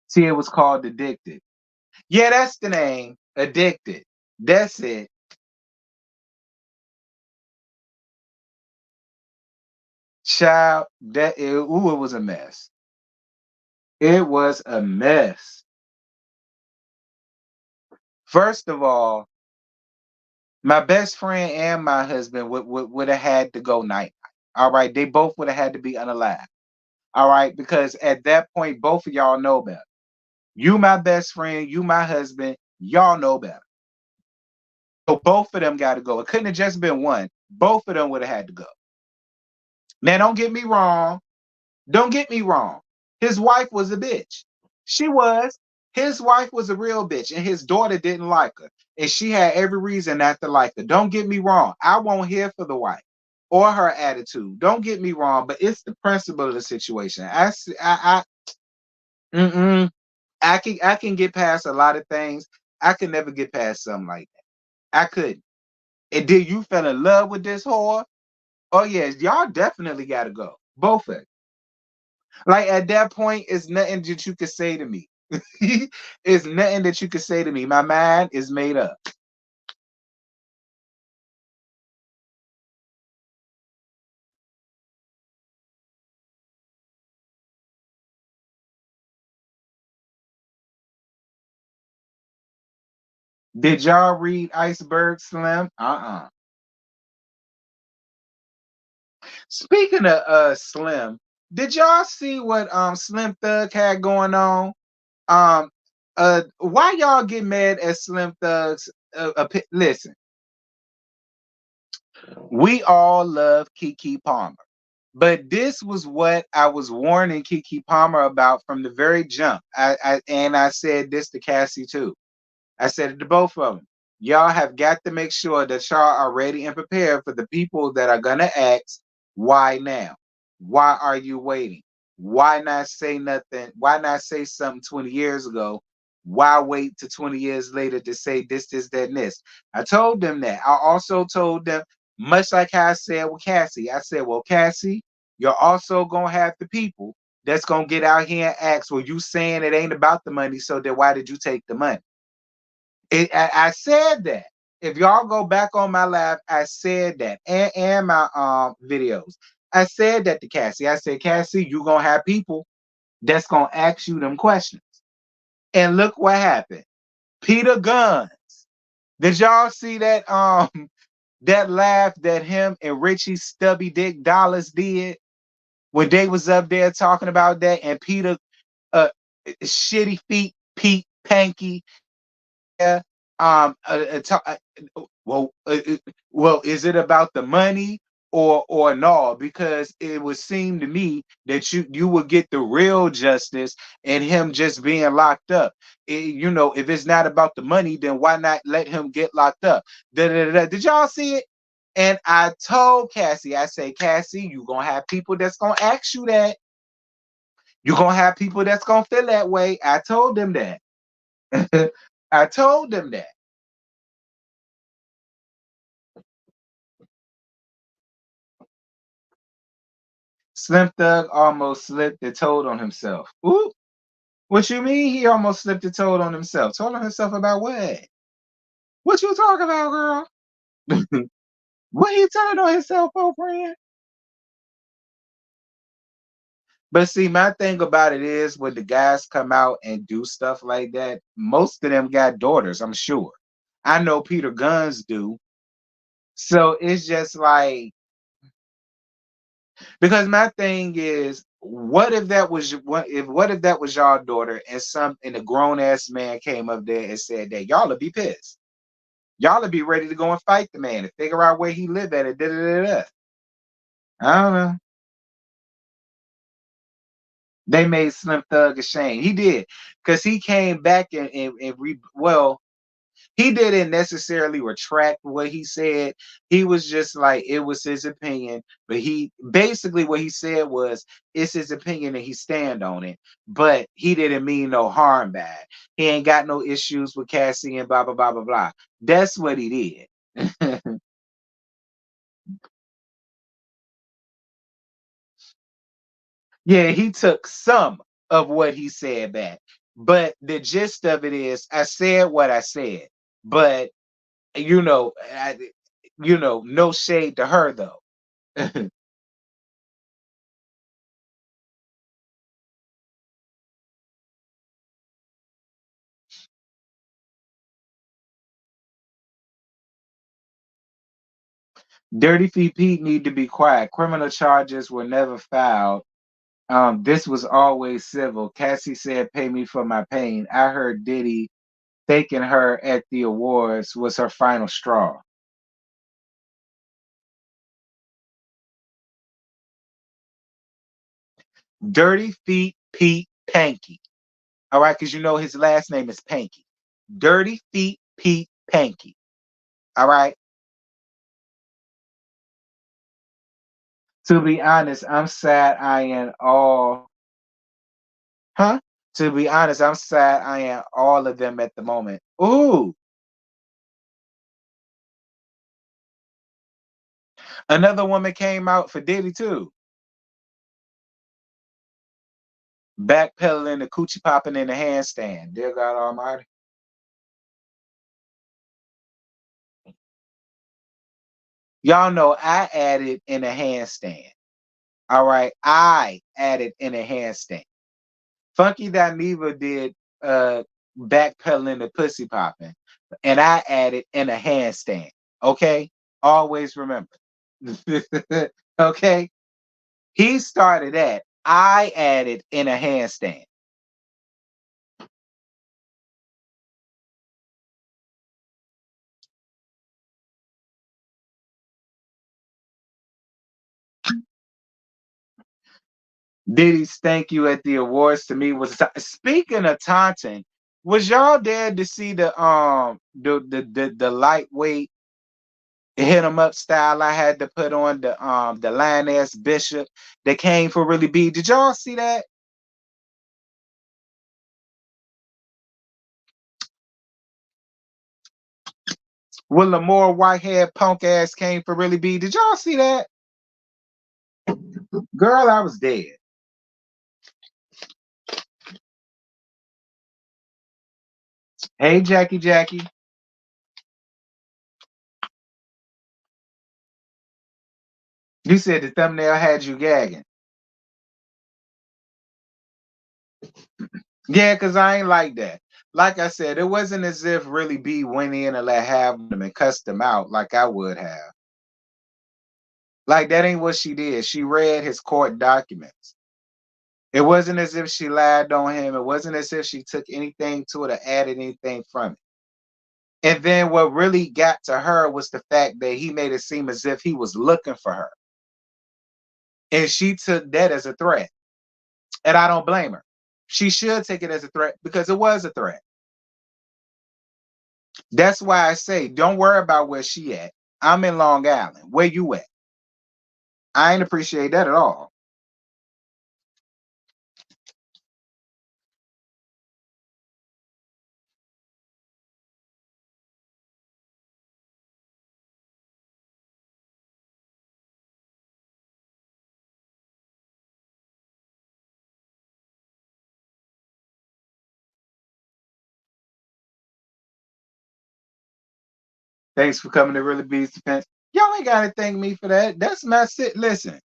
See, it was called Addicted. Yeah, that's the name. Addicted. That's it. Child, ooh, it was a mess. It was a mess. First of all, my best friend and my husband would have had to go night. All right. They both would have had to be unalive. All right. Because at that point, both of y'all know better. You, my best friend, you, my husband, y'all know better. So both of them got to go. It couldn't have just been one. Both of them would have had to go. Now, don't get me wrong. Don't get me wrong. His wife was a bitch. She was. His wife was a real bitch, and his daughter didn't like her. And she had every reason not to like her. Don't get me wrong. I won't hear for the wife or her attitude. Don't get me wrong, but it's the principle of the situation. Mm-mm. I can get past a lot of things. I can never get past something like that. I couldn't. And did you fell in love with this whore? Oh yes, y'all definitely got to go. Both of it. Like at that point, it's nothing that you could say to me. It's nothing that you could say to me. My mind is made up. Did y'all read Iceberg Slim? Speaking of Slim, did y'all see what Slim Thug had going on? Um why y'all get mad at Slim Thug's listen, we all love Keke Palmer. But this was what I was warning Keke Palmer about from the very jump. I said this to Cassie too. I said it to both of them. Y'all have got to make sure that y'all are ready and prepared for the people that are gonna ask, why now? Why are you waiting? Why not say nothing? Why not say something 20 years ago? Why wait to 20 years later to say this, that, and this? I told them that. I also told them, much like how I said with Cassie, I said, well, Cassie, you're also gonna have the people that's gonna get out here and ask, well, you saying it ain't about the money, so then why did you take the money? I said that. If y'all go back on my live, I said that, and my videos. I said that to Cassie. I said, Cassie, you gonna have people that's gonna ask you them questions. And look what happened. Peter Guns. Did y'all see that that laugh that him and Richie Stubby Dick Dollars did when they was up there talking about that, and Peter uh shitty feet Pete Panky, yeah, well, well, is it about the money or no? Because it would seem to me that you would get the real justice and him just being locked up. If it's not about the money, then why not let him get locked up? Da, da, da, da. Did y'all see it? And I told Cassie, I say, Cassie, you gonna have people that's gonna ask you that. You're gonna have people that's gonna feel that way. I told them that. I told them that. Slim Thug almost slipped and told on himself. Ooh, what you mean he almost slipped and told on himself? Told on himself about what? What you talking about, girl? What he telling on himself for, friend? But see, my thing about it is when the guys come out and do stuff like that, most of them got daughters, I'm sure. I know Peter Guns do. So it's just like, because my thing is, what if that was y'all daughter and a grown ass man came up there and said that, y'all would be pissed. Y'all would be ready to go and fight the man and figure out where he lived at. Da, da, da, da. I don't know. They made Slim Thug ashamed. He did, because he came back and well. He didn't necessarily retract what he said. He was just like it was his opinion, but he basically what he said was it's his opinion and he stand on it. But he didn't mean no harm by it. He ain't got no issues with Cassie and blah blah blah blah blah. That's what he did. Yeah, he took some of what he said back. But the gist of it is I said what I said. But no shade to her though. Dirty Feet Pete need to be quiet. Criminal charges were never filed. This was always civil. Cassie said, "Pay me for my pain." I heard Diddy thanking her at the awards was her final straw. Dirty Feet Pete Panky. All right, because you know his last name is Panky. Dirty Feet Pete Panky. All right. To be honest, I'm sad I am all, huh? To be honest, I'm sad I am all of them at the moment. Ooh, another woman came out for Diddy too. Backpedaling, the coochie popping in the handstand. Dear God Almighty. Y'all know I added in a handstand. All right. I added in a handstand. Funky Dineva did backpedaling the pussy popping. And I added in a handstand. Okay? Always remember. Okay? He started that. I added in a handstand. Diddy's thank you at the awards to me was speaking of taunting. Was y'all there to see the lightweight hit 'em up style I had to put on the lioness bishop that came for really B? Did y'all see that? When Lamore Whitehead punk ass came for really B? Did y'all see that? Girl, I was dead. Hey Jackie Jackie. You said the thumbnail had you gagging. Yeah, because I ain't like that. Like I said, it wasn't as if really B went in and let have them and cussed them out like I would have. Like that ain't what she did. She read his court documents. It wasn't as if she lied on him. It wasn't as if she took anything to it or added anything from it. And then what really got to her was the fact that he made it seem as if he was looking for her. And she took that as a threat. And I don't blame her. She should take it as a threat because it was a threat. That's why I say, don't worry about where she at. I'm in Long Island. Where you at? I ain't appreciate that at all. Thanks for coming to Really Be's Defense. Y'all ain't gotta thank me for that. That's my sit. Listen,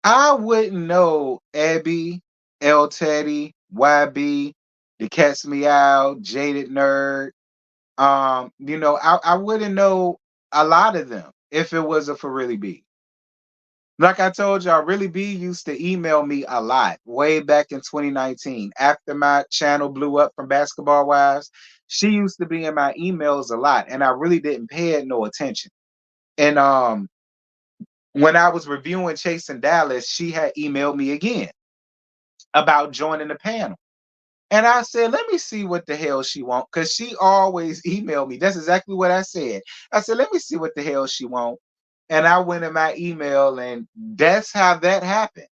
I wouldn't know Abby, L Teddy, YB, the Cat's Meow, Jaded Nerd. I wouldn't know a lot of them if it wasn't for Really B. Like I told y'all, Really B used to email me a lot way back in 2019. After my channel blew up from Basketball Wives, she used to be in my emails a lot, and I really didn't pay it no attention. And when I was reviewing Chasing Dallas, she had emailed me again about joining the panel. And I said, let me see what the hell she want, because she always emailed me. That's exactly what I said. I said, let me see what the hell she want. And I went in my email, and that's how that happened.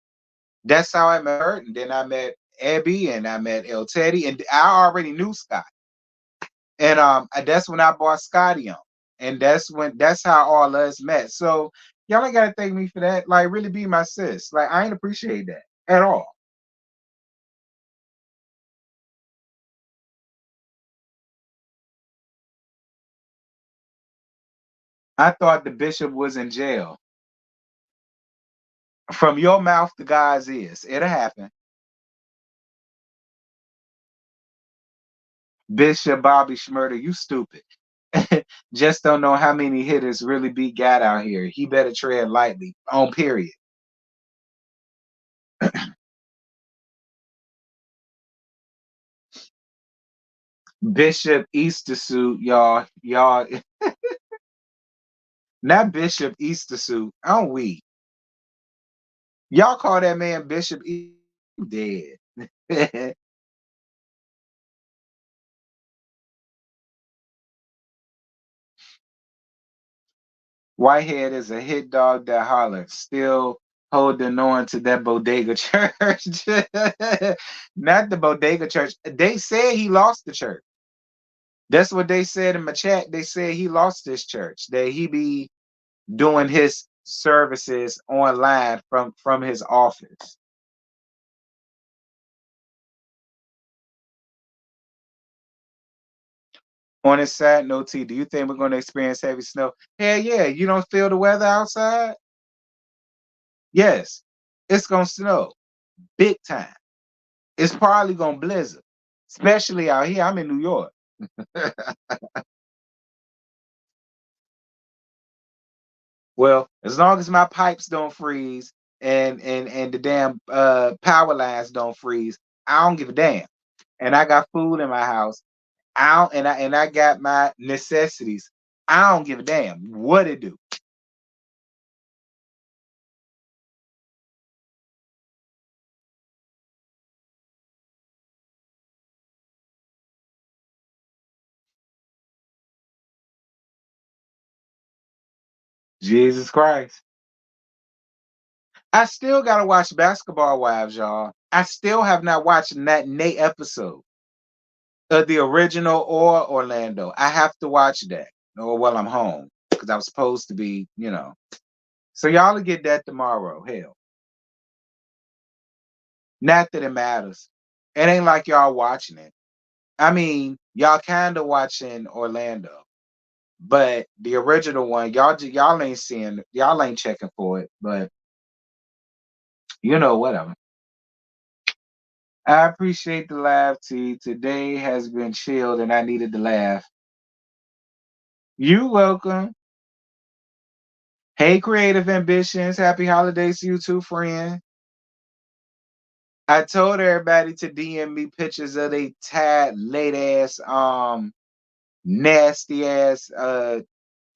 That's how I met her. And then I met Abby, and I met El Teddy, and I already knew Scott. And that's when I bought Scotty on. And that's how all of us met. So y'all ain't gotta thank me for that. Like, really be my sis. Like, I ain't appreciate that at all. I thought the bishop was in jail. From your mouth to God's ears. It'll happen. Bishop Bobby Schmurder, you stupid. Just don't know how many hitters really be got out here. He better tread lightly. On period. Bishop Easter suit, y'all, not Bishop Easter suit. I'm weak. Y'all call that man Bishop dead. Whitehead is a hit dog that holler, still holding on to that bodega church. Not the bodega church. They said he lost the church. That's what they said in my chat. They said he lost his church, that he be doing his services online from his office. On his side note, T, do you think we're going to experience heavy snow? Hell yeah. You don't feel the weather outside? Yes, it's going to snow big time. It's probably going to blizzard, especially out here. I'm in New York. Well, as long as my pipes don't freeze and the damn power lines don't freeze, I don't give a damn. And I got food in my house. I don't, and I got my necessities. I don't give a damn what it do. Jesus Christ. I still gotta watch Basketball Wives, y'all. I still have not watched that Nate episode of the original or Orlando. I have to watch that, or while I'm home, because I was supposed to be. So y'all will get that tomorrow. Hell, not that it matters. It ain't like y'all watching it. I mean, y'all kind of watching Orlando, but the original one, y'all ain't seeing, y'all ain't checking for it. But whatever. I appreciate the laugh, T. Today has been chilled, and I needed to laugh. You welcome. Hey, Creative Ambitions. Happy holidays to you too, friend. I told everybody to DM me pictures of they tad late ass, nasty ass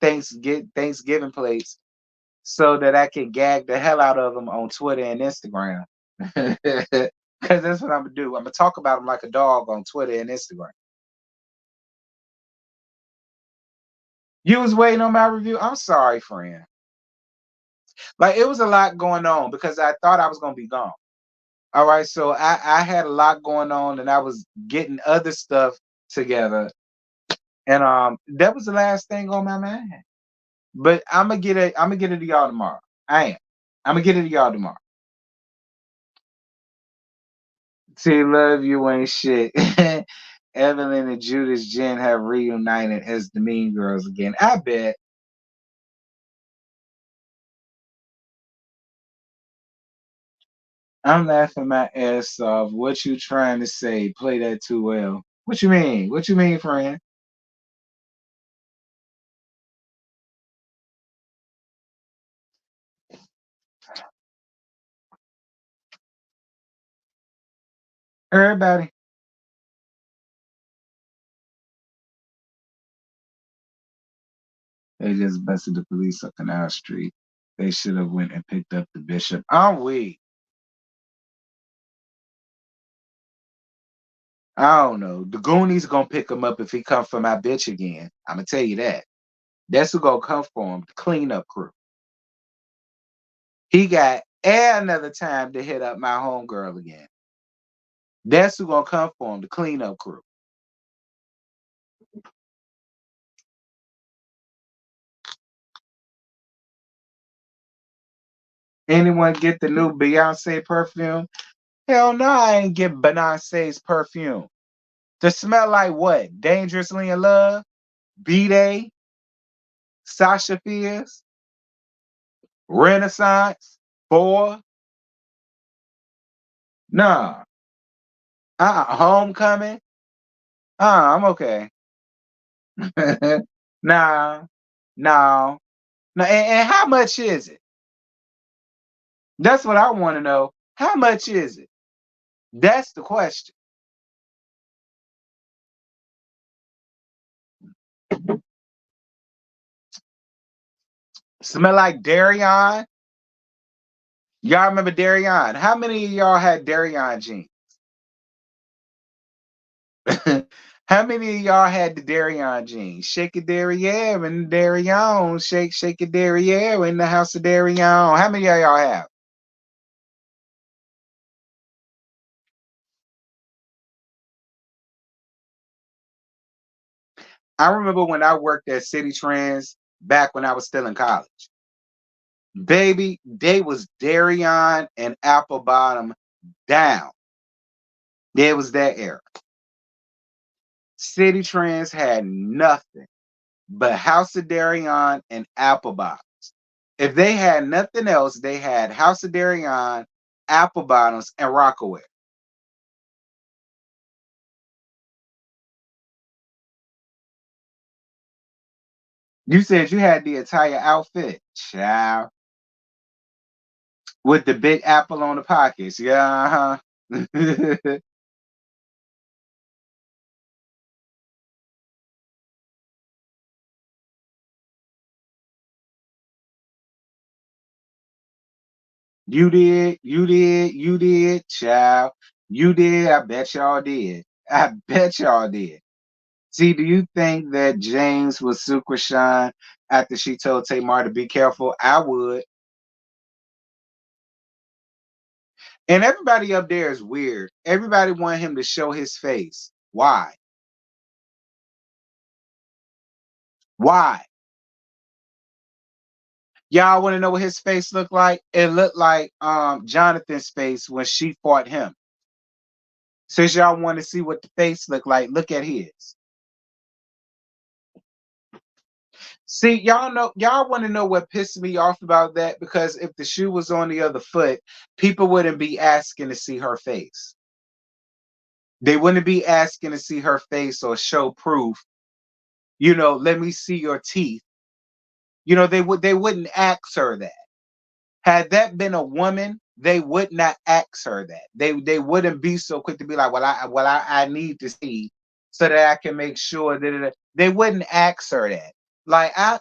Thanksgiving plates so that I can gag the hell out of them on Twitter and Instagram. Because that's what I'm gonna do. I'm gonna talk about them like a dog on Twitter and Instagram. You was waiting on my review. I'm sorry, friend. Like, it was a lot going on because I thought I was gonna be gone. All right, so I had a lot going on, and I was getting other stuff together, and that was the last thing on my mind. But I'm gonna get it to y'all tomorrow. I am. I'm gonna get it to y'all tomorrow. See, love you ain't shit. Evelyn and Judas Jen have reunited as the Mean Girls again. I bet. I'm laughing my ass off. What you trying to say? Play that too well. What you mean? What you mean, friend? Everybody. They just busted the police up in our street. They should have went and picked up the bishop. I'm weak. I don't know. The Goonies gonna pick him up if he come for my bitch again. I'm gonna tell you that. That's who gonna come for him. The cleanup crew. He got another time to hit up my homegirl again. That's who gonna come for him. The cleanup crew. Anyone get the new Beyonce perfume? Hell no, I ain't get Beyonce's perfume. To smell like what? Dangerously in Love? B-Day? Sasha Fierce? Renaissance? Four? Nah. Homecoming? I'm okay. Nah. No. No. And how much is it? That's what I want to know. How much is it? That's the question. Smell like Darion? Y'all remember Darion? How many of y'all had Darion jeans? How many of y'all had the Darion jeans? Shake it Derriere and Darion. Shake it Derriere in the house of Darion. How many of y'all have? I remember when I worked at City Trends back when I was still in college. Baby, they was Darion and Apple Bottom down. There was that era. City Trends had nothing but House of Darion and Apple Bottom. If they had nothing else, they had House of Darion, Apple Bottoms, and Rockaway. You said you had the entire outfit, child, with the big apple on the pockets. Yeah, uh-huh. You did, you did, you did, child. You did. I bet y'all did. I bet y'all did. See, do you think that James was super shine after she told Tamar to be careful? I would. And everybody up there is weird. Everybody want him to show his face. Why? Why? Y'all want to know what his face looked like? It looked like Jonathan's face when she fought him. Since y'all want to see what the face looked like, look at his. See, y'all want to know what pissed me off about that? Because if the shoe was on the other foot, people wouldn't be asking to see her face. They wouldn't be asking to see her face or show proof. Let me see your teeth. They wouldn't ask her that. Had that been a woman, they would not ask her that. They wouldn't be so quick to be like, well, I need to see so that I can make sure that they wouldn't ask her that. Like I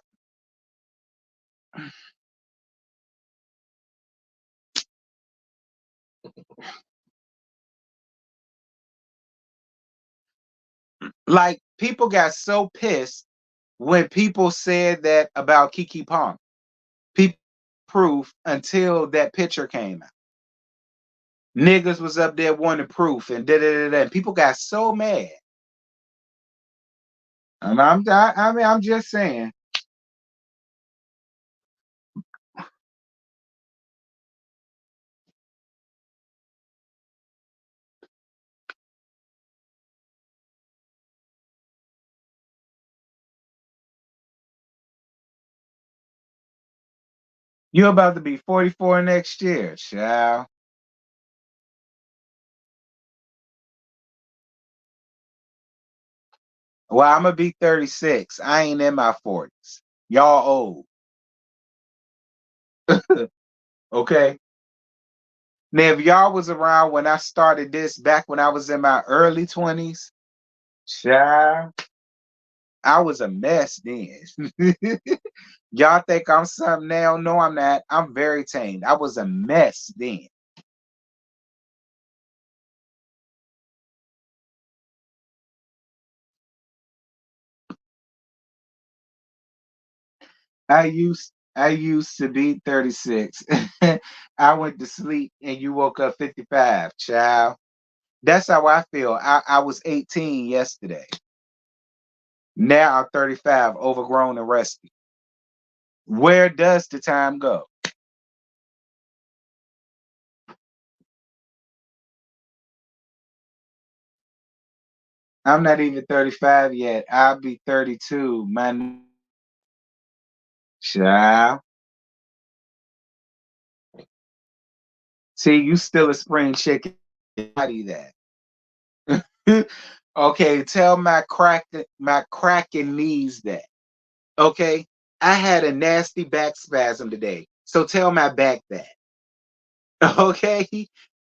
like people got so pissed when people said that about Kiki Palmer. People proof until that picture came out. Niggas was up there wanting proof and da da da da. People got so mad. I mean, I'm just saying. You're about to be 44 next year, child. Well, I'm gonna be 36. I ain't in my 40s. Y'all old. Okay. Now, if y'all was around when I started this back when I was in my early 20s, child, I was a mess then. Y'all think I'm something now? No, I'm not. I'm very tame. I was a mess then. I used to be 36. I went to sleep and you woke up 55, child. That's how I feel. I was 18 yesterday. Now I'm 35, overgrown and rusty. Where does the time go? I'm not even 35 yet. I'll be 32. My child. See, you still a spring chicken. Body that. Okay, tell my cracking knees that. Okay, I had a nasty back spasm today, so tell my back that. Okay,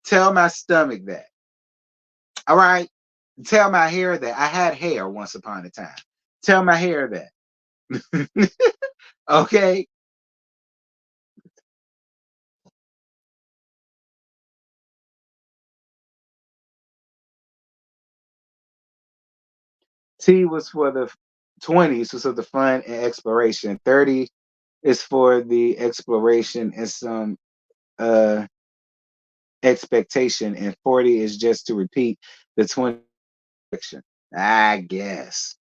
tell my stomach that. All right, tell my hair that. I had hair once upon a time. Tell my hair that. Okay, T was for the 20s, was for the fun and exploration. 30 is for the exploration and some uh expectation, and 40 is just to repeat the 20 section. I guess.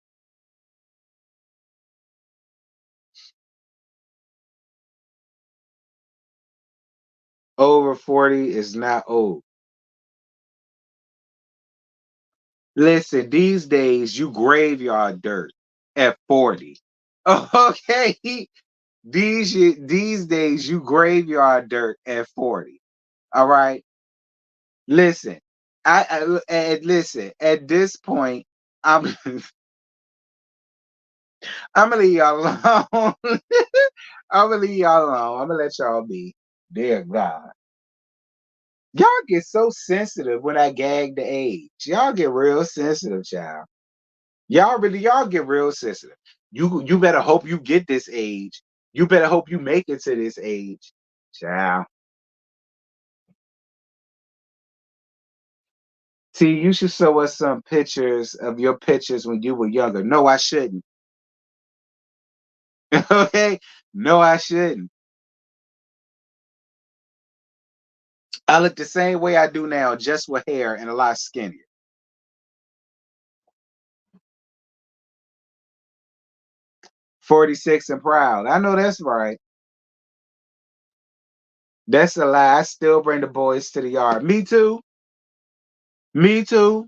Over 40 is not old. Listen, these days you graveyard dirt at 40. Okay. These days you graveyard dirt at 40. All right. Listen. Listen, at this point, I'm I'm gonna leave y'all alone. I'm gonna leave y'all alone. I'm gonna let y'all be. Dear God. Y'all get so sensitive when I gag the age. Y'all get real sensitive, child. Y'all get real sensitive. You better hope you get this age. You better hope you make it to this age. Child. See, you should show us some pictures of your pictures when you were younger. No, I shouldn't. Okay? No, I shouldn't. I look the same way I do now, just with hair and a lot skinnier. 46 and proud. I know that's right. That's a lie. I still bring the boys to the yard. Me too. Me too.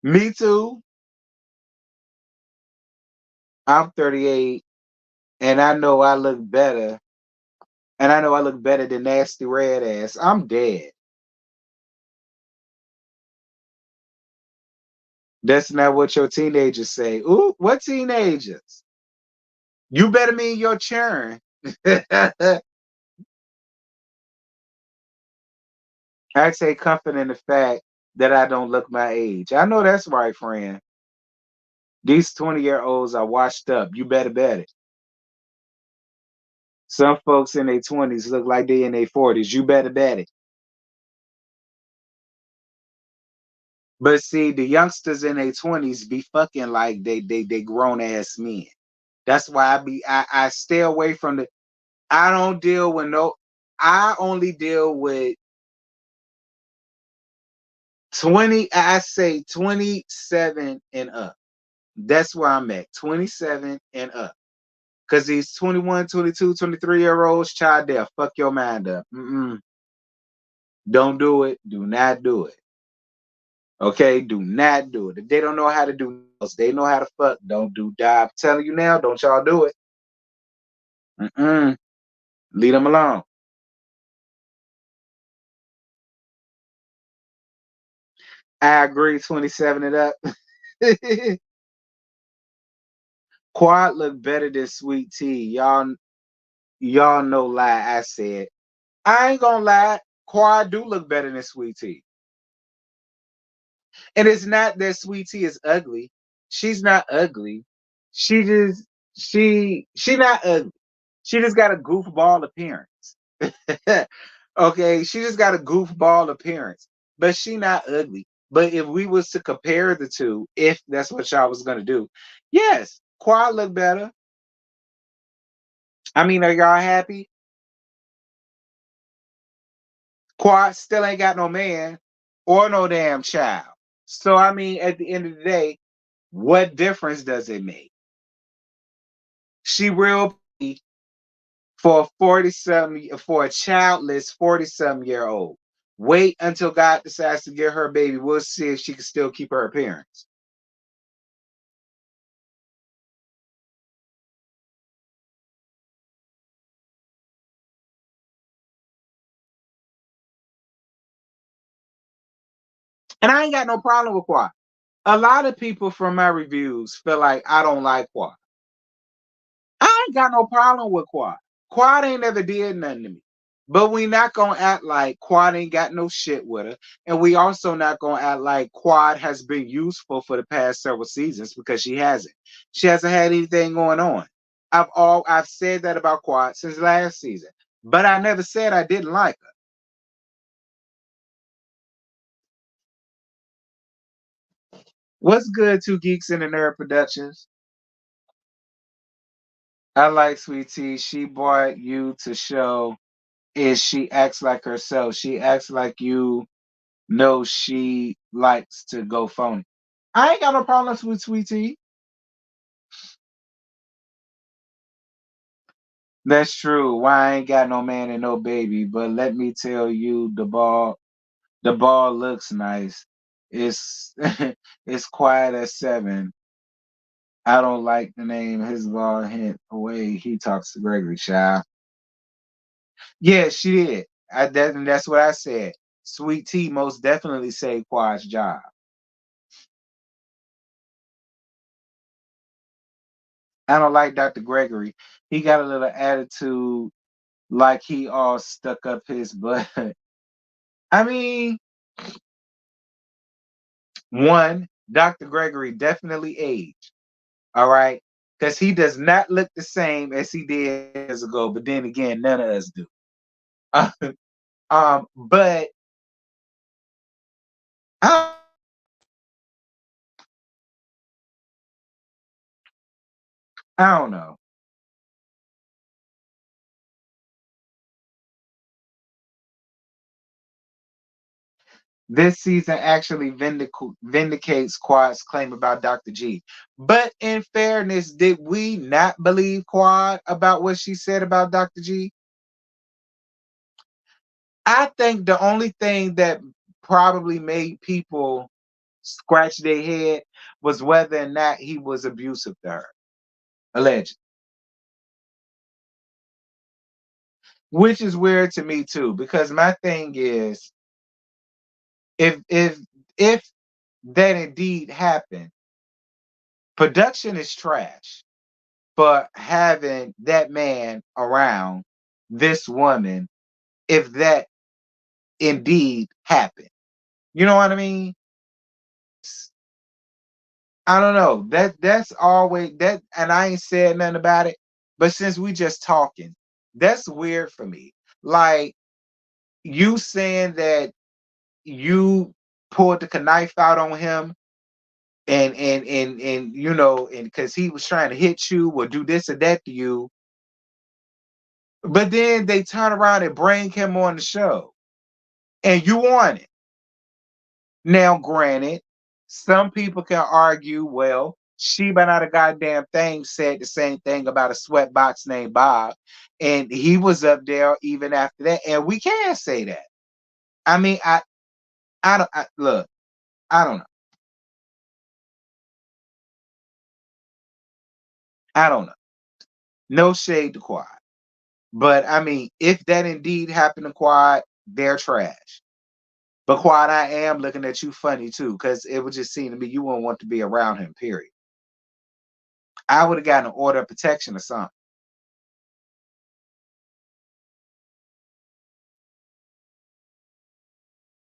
Me too. I'm 38 and I know I look better. And I know I look better than nasty red ass. I'm dead. That's not what your teenagers say. Ooh, what teenagers? You better mean your churn. I take comfort in the fact that I don't look my age. I know that's right, friend. These 20-year-olds are washed up. You better bet it. Some folks in their 20s look like they in their 40s. You better bet it. But see, the youngsters in their 20s be fucking like they grown ass men. That's why I stay away from the I don't deal with no I only deal with 20, I say 27 and up. That's where I'm at. 27 and up. Cause these 21, 22, 23-year olds, child, they'll fuck your mind up. Don't do it. Do not do it. Okay, do not do it. If they don't know how to do nails, they know how to fuck. Don't do die. I'm telling you now, don't y'all do it. Mm-mm. Leave them alone. I agree, 27 and up. Quad look better than Sweet Tea. Y'all know lie I said. I ain't gonna lie. Quad do look better than Sweet Tea. And it's not that Sweet Tea is ugly. She's not ugly. She just she not ugly. She just got a goofball appearance. Okay, she just got a goofball appearance, but she not ugly. But if we was to compare the two, if that's what y'all was gonna do, yes, Quad look better. I mean, are y'all happy? Quad still ain't got no man or no damn child. So I mean, at the end of the day, what difference does it make? She real pretty for a 40-something for a childless 40-something-year-old. Wait until God decides to get her baby. We'll see if she can still keep her appearance. And I ain't got no problem with Quad. A lot of people from my reviews feel like I don't like Quad. I ain't got no problem with Quad. Quad ain't never did nothing to me. But we not gonna act like Quad ain't got no shit with her. And we also not gonna act like Quad has been useful for the past several seasons because she hasn't. She hasn't had anything going on. I've said that about Quad since last season. But I never said I didn't like her. What's good, Two Geeks in the Nerd Productions? I like Sweet Tea. She brought you to show is she acts like herself. She acts like you know she likes to go phony. I ain't got no problems with Sweet Tea. That's true. Why I ain't got no man and no baby, but let me tell you, the ball looks nice. It's it's quiet at 7. I don't like the name his ball hit away. He talks to Gregory Child. Yeah, she did. And that's what I said. Sweet Tea most definitely saved Quad's job. I don't like Dr. Gregory. He got a little attitude like he all stuck up his butt. I mean, one, Dr. Gregory definitely aged. All right. Because he does not look the same as he did years ago. But then again, none of us do. But I, I don't know. This season actually vindicates Quad's claim about Dr. G. But in fairness, did we not believe Quad about what she said about Dr. G? I think the only thing that probably made people scratch their head was whether or not he was abusive to her, alleged. Which is weird to me too, because my thing is, if that indeed happened, production is trash for having that man around this woman if that indeed happened. You know what I mean? I don't know. That's always that, and I ain't said nothing about it. But since we just talking, that's weird for me. Like you saying that you pulled the knife out on him, and you know, and because he was trying to hit you or do this or that to you, but then they turn around and bring him on the show, and you want it. Now, granted, some people can argue, well, she by not a goddamn thing said the same thing about a sweatbox named Bob, and he was up there even after that, and we can say that. I mean, I don't look. I don't know. I don't know. No shade to Quad, but I mean, if that indeed happened to Quad, they're trash. But Quad, I am looking at you funny too, because it would just seem to me you wouldn't want to be around him. Period. I would have gotten an order of protection or something.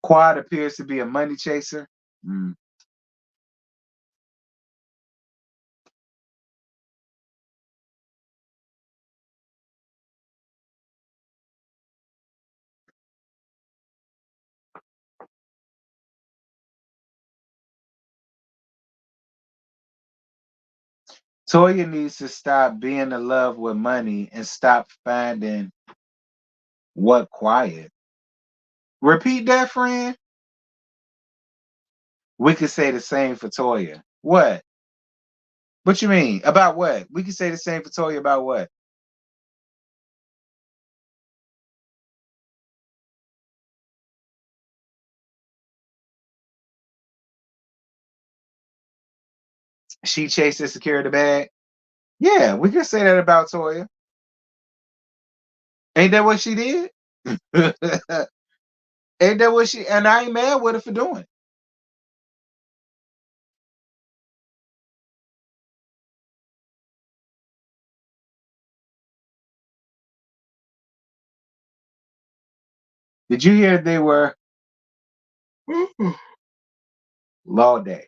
Quad appears to be a money chaser. Mm. Toya needs to stop being in love with money and stop finding what quiet. Repeat that, friend. We could say the same for Toya. What? What you mean? About what? We could say the same for Toya about what? She chased and secured the bag. Yeah, we could say that about Toya. Ain't that what she did? Ain't that what she? And I ain't mad with her for doing it. Did you hear they were law day?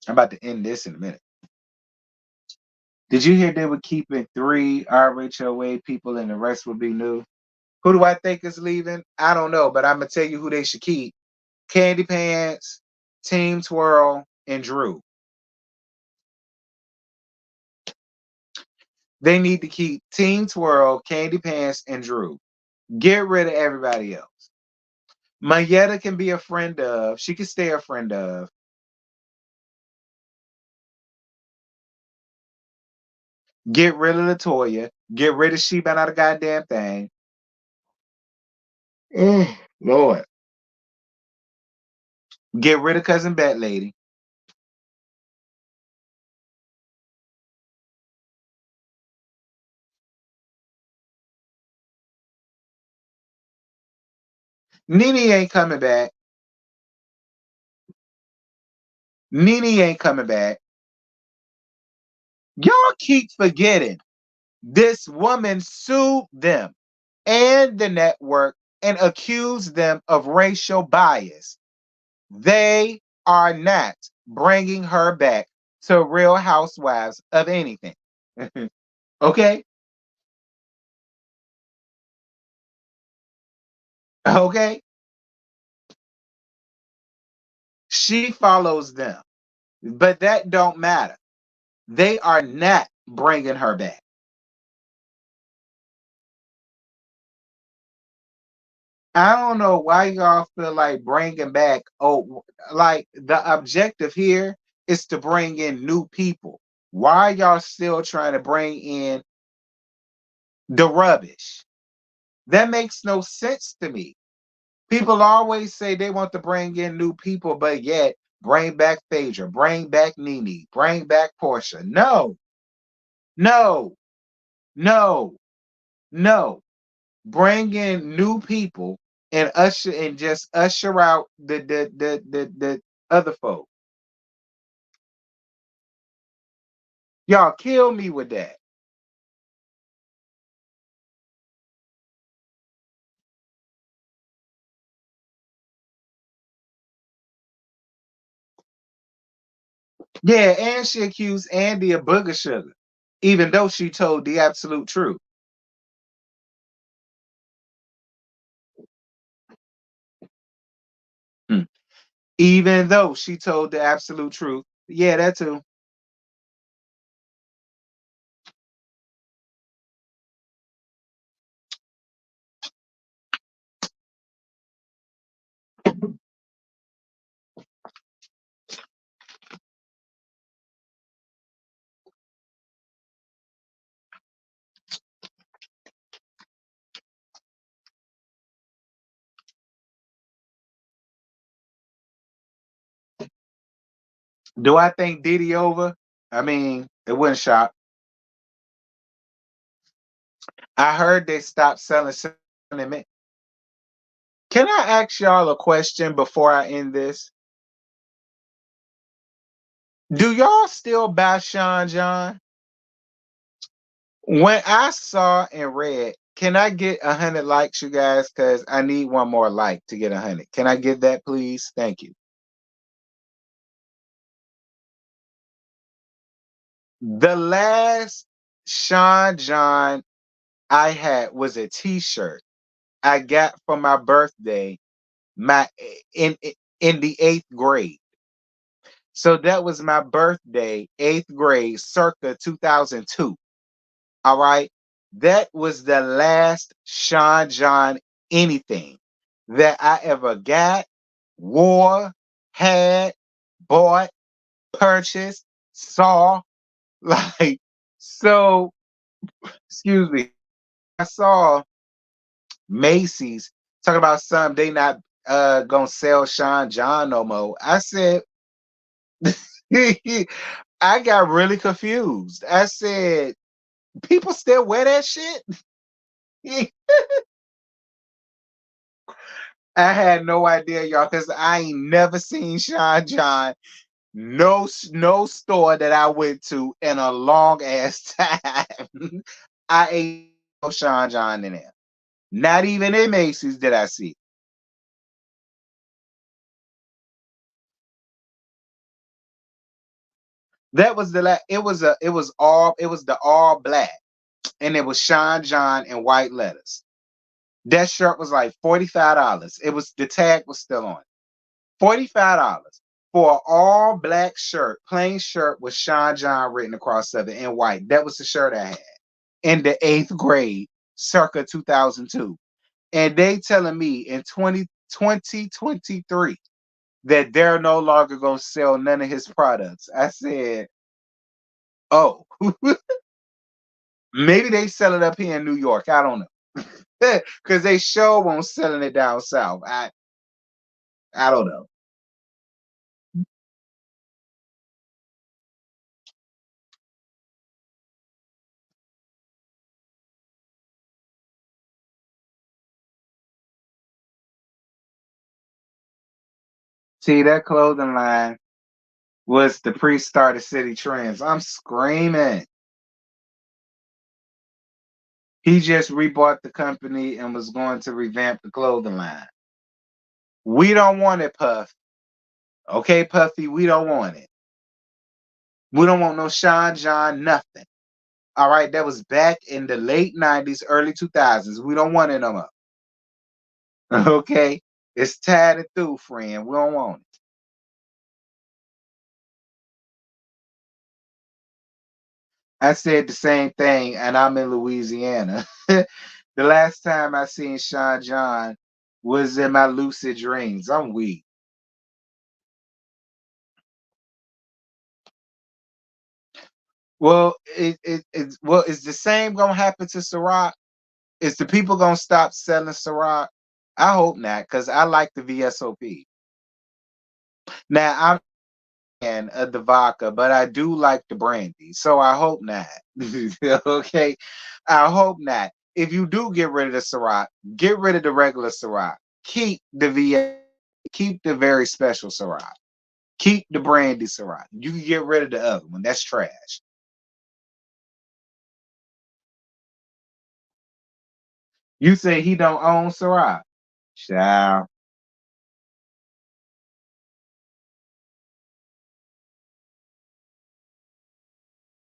I'm about to end this in a minute. Did you hear they were keeping 3 RHOA people and the rest would be new? Who do I think is leaving? I don't know, but I'm gonna tell you who they should keep. Candy Pants, Team Twirl, and Drew. They need to keep Team Twirl, Candy Pants, and Drew. Get rid of everybody else. Mayetta can be a friend of. She can stay a friend of. Get rid of Latoya. Get rid of She Not a Goddamn Thing. Lord. Get rid of Cousin Bet Lady. Nene ain't coming back. Nene ain't coming back. Y'all keep forgetting this woman sued them and the network and accused them of racial bias. They are not bringing her back to Real Housewives of anything. Okay? Okay? She follows them, but that don't matter. They are not bringing her back. I don't know why y'all feel like bringing back. Oh, like the objective here is to bring in new people. Why y'all still trying to bring in the rubbish? That makes no sense to me. People always say they want to bring in new people, but yet bring back Phaedra, bring back Nene, bring back Portia. No, no, no, no. Bring in new people and just usher out the other folk. Y'all kill me with that. Yeah, and she accused Andy of booger sugar, even though she told the absolute truth. Hmm. Even though she told the absolute truth. Yeah, that too. Do I think Diddy over? I mean, it wouldn't shock. I heard they stopped selling cinnamon. Can I ask y'all a question before I end this? Do y'all still buy Sean John? When I saw and read, can I get 100 likes, you guys? Because I need one more like to get 100. Can I get that, please? Thank you. The last Sean John I had was a T-shirt I got for my birthday, my in the 8th grade. So that was my birthday, 8th grade, circa 2002. All right. That was the last Sean John anything that I ever got, wore, had, bought, purchased, saw. Like, so, excuse me. I saw Macy's talking about something they not gonna sell Sean John no more. I said, I got really confused. I said, people still wear that shit? I had no idea, y'all, because I ain't never seen Sean John. No store that I went to in a long ass time. I ain't no Sean John in there. Not even in Macy's did I see. That was it was the all black, and it was Sean John in white letters. That shirt was like $45. It was, the tag was still on it. $45 for an all black shirt, plain shirt with Sean John written across of it in white. That was the shirt I had in the 8th grade, circa 2002. And they telling me in 2023 that they're no longer gonna sell none of his products. I said, oh, maybe they sell it up here in New York. I don't know. Because they sure won't selling it down south. I don't know. See, that clothing line was the pre-starter city trends. I'm screaming. He just rebought the company and was going to revamp the clothing line. We don't want it, Puff. Okay, Puffy, we don't want it. We don't want no Sean John, nothing. All right, that was back in the late 90s, early 2000s. We don't want it no more. Okay? It's tired and through, friend. We don't want it. I said the same thing, and I'm in Louisiana. The last time I seen Sean John was in my lucid dreams. I'm weak. Well, is the same gonna happen to Ciroc? Is the people gonna stop selling Ciroc? I hope not, because I like the VSOP. Now I'm a fan of the vodka, but I do like the brandy, so I hope not. Okay, I hope not. If you do get rid of the Ciroc, get rid of the regular Ciroc. Keep the keep the very special Ciroc. Keep the brandy Ciroc. You can get rid of the other one. That's trash. You say he don't own Ciroc. Child.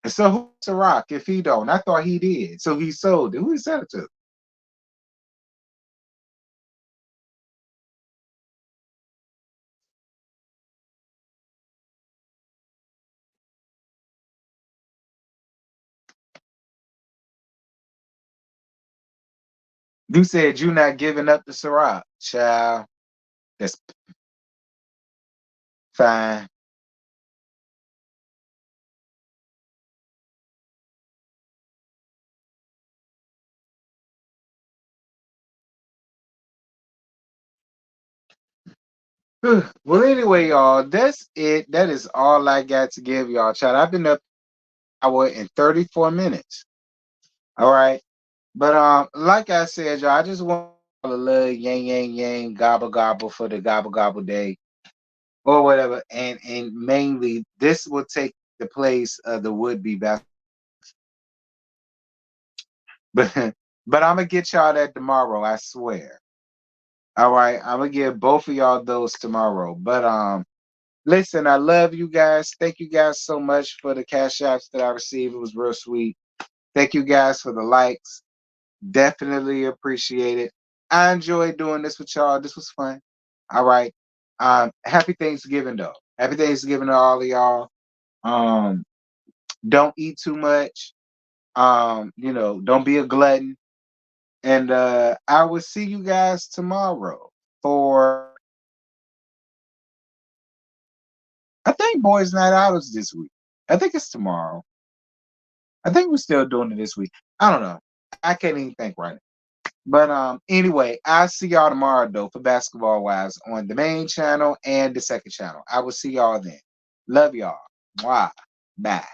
So who's Ciroc if he don't? I thought he did. So he sold it. Who he sell it to? You said you not giving up the Ciroc. Child. That's fine. Well, anyway, y'all, that's it. That is all I got to give y'all, child. I've been up an hour and 34 minutes. All right. But like I said, y'all, I just want a little yang yang yang gobble gobble for the gobble gobble day or whatever. And mainly this will take the place of the would be best. But I'm gonna get y'all that tomorrow, I swear. All right. I'm gonna give both of y'all those tomorrow. But listen, I love you guys. Thank you guys so much for the cash apps that I received. It was real sweet. Thank you guys for the likes. Definitely appreciate it. I enjoyed doing this with y'all. This was fun. All right. Happy Thanksgiving though. Happy Thanksgiving to all of y'all. Um, don't eat too much. Don't be a glutton. And I will see you guys tomorrow for I think Boys Night Out is this week. I think it's tomorrow. I think we're still doing it this week. I don't know. I can't even think right now. But anyway, I'll see y'all tomorrow though for Basketball Wives on the main channel and the second channel. I will see y'all then. Love y'all. Mwah. Bye.